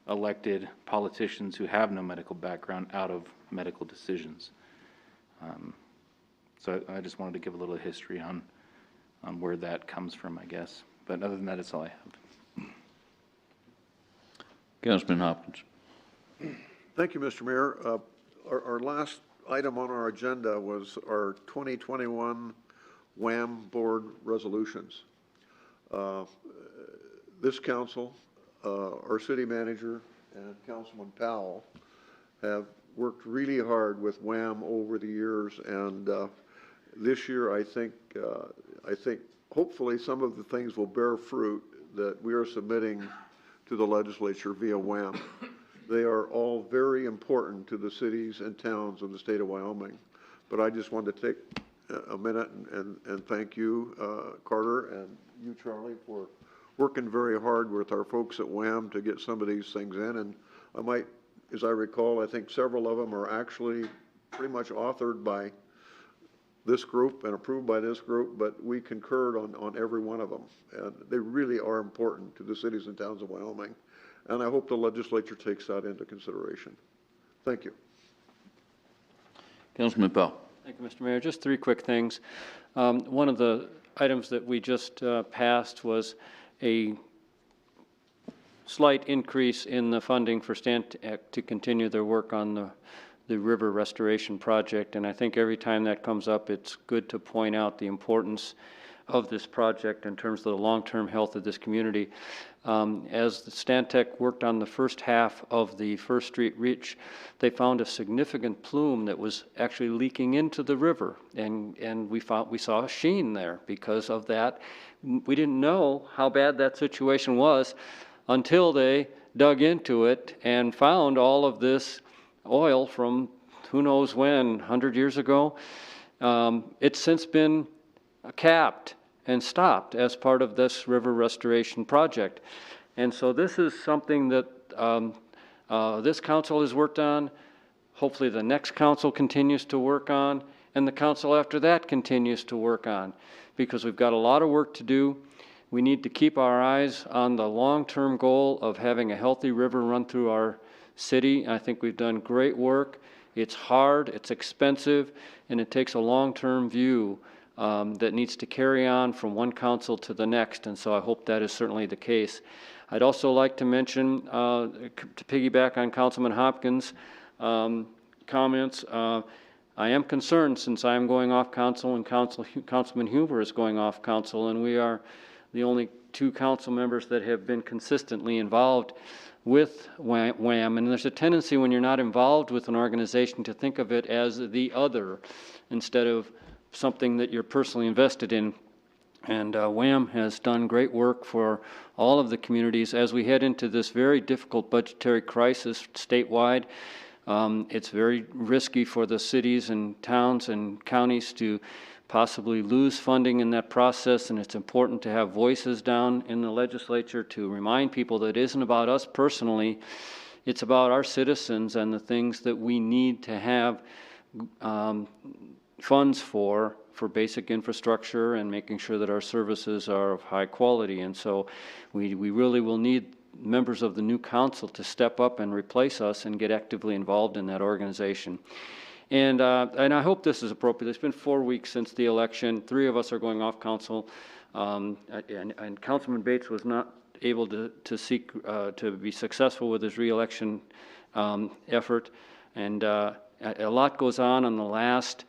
elected politicians who have no medical background out of medical decisions. So I just wanted to give a little history on where that comes from, I guess. But other than that, that's all I have. Councilman Hopkins. Thank you, Mr. Mayor. Our last item on our agenda was our 2021 WHAM board resolutions. This council, our city manager and Councilman Powell have worked really hard with WHAM over the years, and this year I think hopefully some of the things will bear fruit that we are submitting to the legislature via WHAM. They are all very important to the cities and towns of the state of Wyoming. But I just wanted to take a minute and thank you, Carter, and you, Charlie, for working very hard with our folks at WHAM to get some of these things in. And I might, as I recall, I think several of them are actually pretty much authored by this group and approved by this group, but we concurred on every one of them. And they really are important to the cities and towns of Wyoming. And I hope the legislature takes that into consideration. Thank you. Councilman Powell. Thank you, Mr. Mayor. Just three quick things. One of the items that we just passed was a slight increase in the funding for Stantec to continue their work on the river restoration project. And I think every time that comes up, it's good to point out the importance of this project in terms of the long-term health of this community. As the Stantec worked on the first half of the First Street Reach, they found a significant plume that was actually leaking into the river, and we saw a sheen there because of that. We didn't know how bad that situation was until they dug into it and found all of this oil from who knows when, 100 years ago. It's since been capped and stopped as part of this river restoration project. And so this is something that this council has worked on. Hopefully the next council continues to work on, and the council after that continues to work on, because we've got a lot of work to do. We need to keep our eyes on the long-term goal of having a healthy river run through our city. I think we've done great work. It's hard, it's expensive, and it takes a long-term view that needs to carry on from one council to the next, and so I hope that is certainly the case. I'd also like to mention, to piggyback on Councilman Hopkins' comments, I am concerned since I am going off council and Councilman Huber is going off council, and we are the only two council members that have been consistently involved with WHAM. And there's a tendency when you're not involved with an organization to think of it as the other instead of something that you're personally invested in. And WHAM has done great work for all of the communities as we head into this very difficult budgetary crisis statewide. It's very risky for the cities and towns and counties to possibly lose funding in that process, and it's important to have voices down in the legislature to remind people that it isn't about us personally, it's about our citizens and the things that we need to have funds for basic infrastructure and making sure that our services are of high quality. And so we really will need members of the new council to step up and replace us and get actively involved in that organization. And I hope this is appropriate. It's been 4 weeks since the election. 3 of us are going off council, and Councilman Bates was not able to seek to be successful with his reelection effort. And a lot goes on the last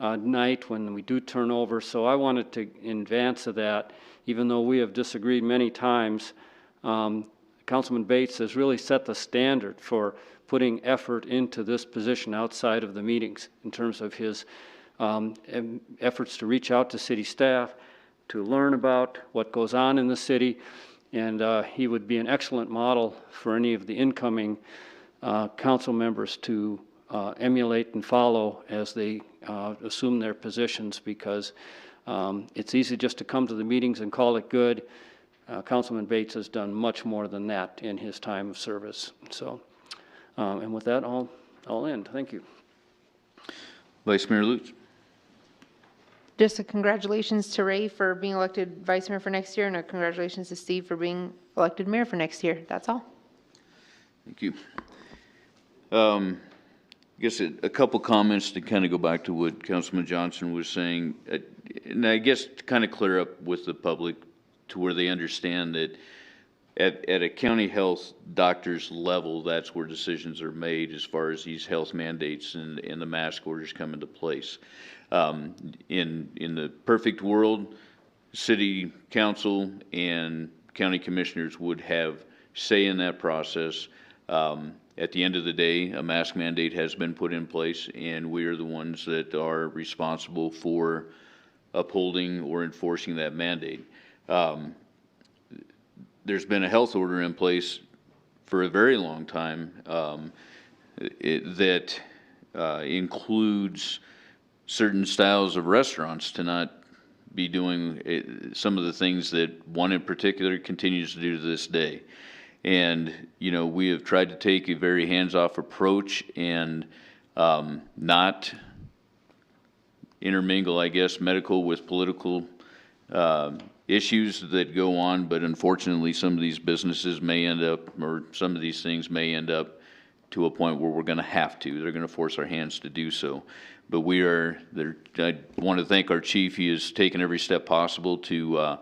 night when we do turn over. So I wanted to, in advance of that, even though we have disagreed many times, Councilman Bates has really set the standard for putting effort into this position outside of the meetings in terms of his efforts to reach out to city staff, to learn about what goes on in the city, and he would be an excellent model for any of the incoming council members to emulate and follow as they assume their positions, because it's easy just to come to the meetings and call it good. Councilman Bates has done much more than that in his time of service. So, and with that, I'll end. Thank you. Vice Mayor Lutz. Just a congratulations to Ray for being elected vice mayor for next year, and a congratulations to Steve for being elected mayor for next year. That's all. Thank you. I guess a couple comments to kind of go back to what Councilman Johnson was saying, and I guess to kind of clear up with the public to where they understand that at a county health doctor's level, that's where decisions are made as far as these health mandates and the mask orders come into place. In the perfect world, city council and county commissioners would have say in that process. At the end of the day, a mask mandate has been put in place, and we are the ones that are responsible for upholding or enforcing that mandate. There's been a health order in place for a very long time that includes certain styles of restaurants to not be doing some of the things that one in particular continues to do to this day. And, you know, we have tried to take a very hands-off approach and not intermingle, I guess, medical with political issues that go on, but unfortunately some of these businesses may end up, or some of these things may end up to a point where we're going to have to. They're going to force our hands to do so. But we are there. I want to thank our chief. He has taken every step possible to,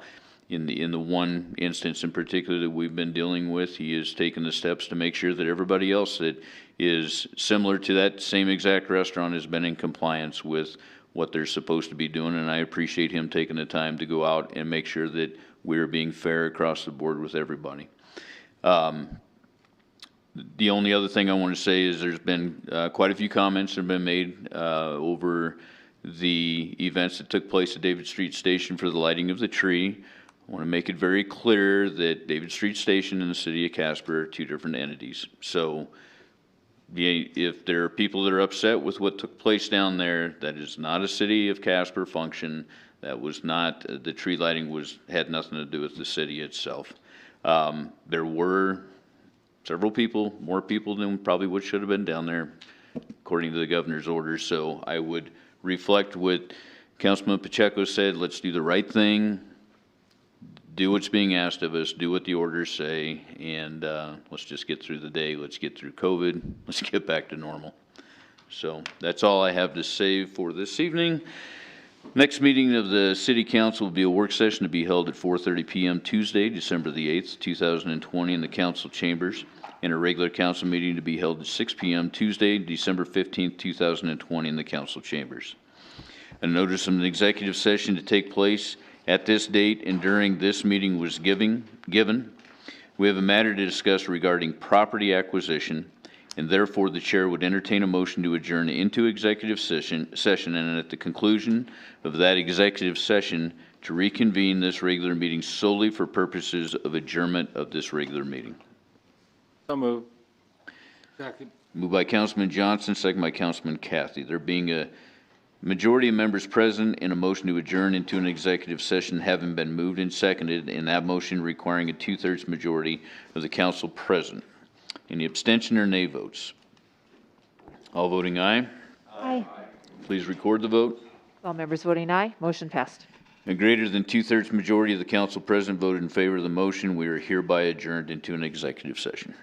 in the one instance in particular that we've been dealing with, he has taken the steps to make sure that everybody else that is similar to that same exact restaurant has been in compliance with what they're supposed to be doing, and I appreciate him taking the time to go out and make sure that we're being fair across the board with everybody. The only other thing I want to say is there's been quite a few comments that have been made over the events that took place at David Street Station for the lighting of the tree. I want to make it very clear that David Street Station and the city of Casper are two different entities. So if there are people that are upset with what took place down there, that is not a city of Casper function. That was not, the tree lighting had nothing to do with the city itself. There were several people, more people than probably what should have been down there, according to the governor's orders. So I would reflect what Councilman Pacheco said. Let's do the right thing. do what's being asked of us, do what the orders say, and let's just get through the day. Let's get through COVID. Let's get back to normal. So that's all I have to say for this evening. Next meeting of the City Council will be a work session to be held at 4:30 PM Tuesday, December the 8th, 2020 in the council chambers, and a regular council meeting to be held at 6 PM Tuesday, December 15th, 2020 in the council chambers. A notice of an executive session to take place at this date and during this meeting was given. We have a matter to discuss regarding property acquisition, and therefore the chair would entertain a motion to adjourn into executive session, and at the conclusion of that executive session, to reconvene this regular meeting solely for purposes of adjournment of this regular meeting. So moved. Second. Moved by Councilman Johnson, second by Councilman Cathy. There being a majority of members present and a motion to adjourn into an executive session having been moved and seconded, and that motion requiring a 2/3 majority of the council present. Any abstention or nay votes? All voting aye. Aye. Please record the vote. All members voting aye, motion passed. A greater than 2/3 majority of the council present voted in favor of the motion. We are hereby adjourned into an executive session.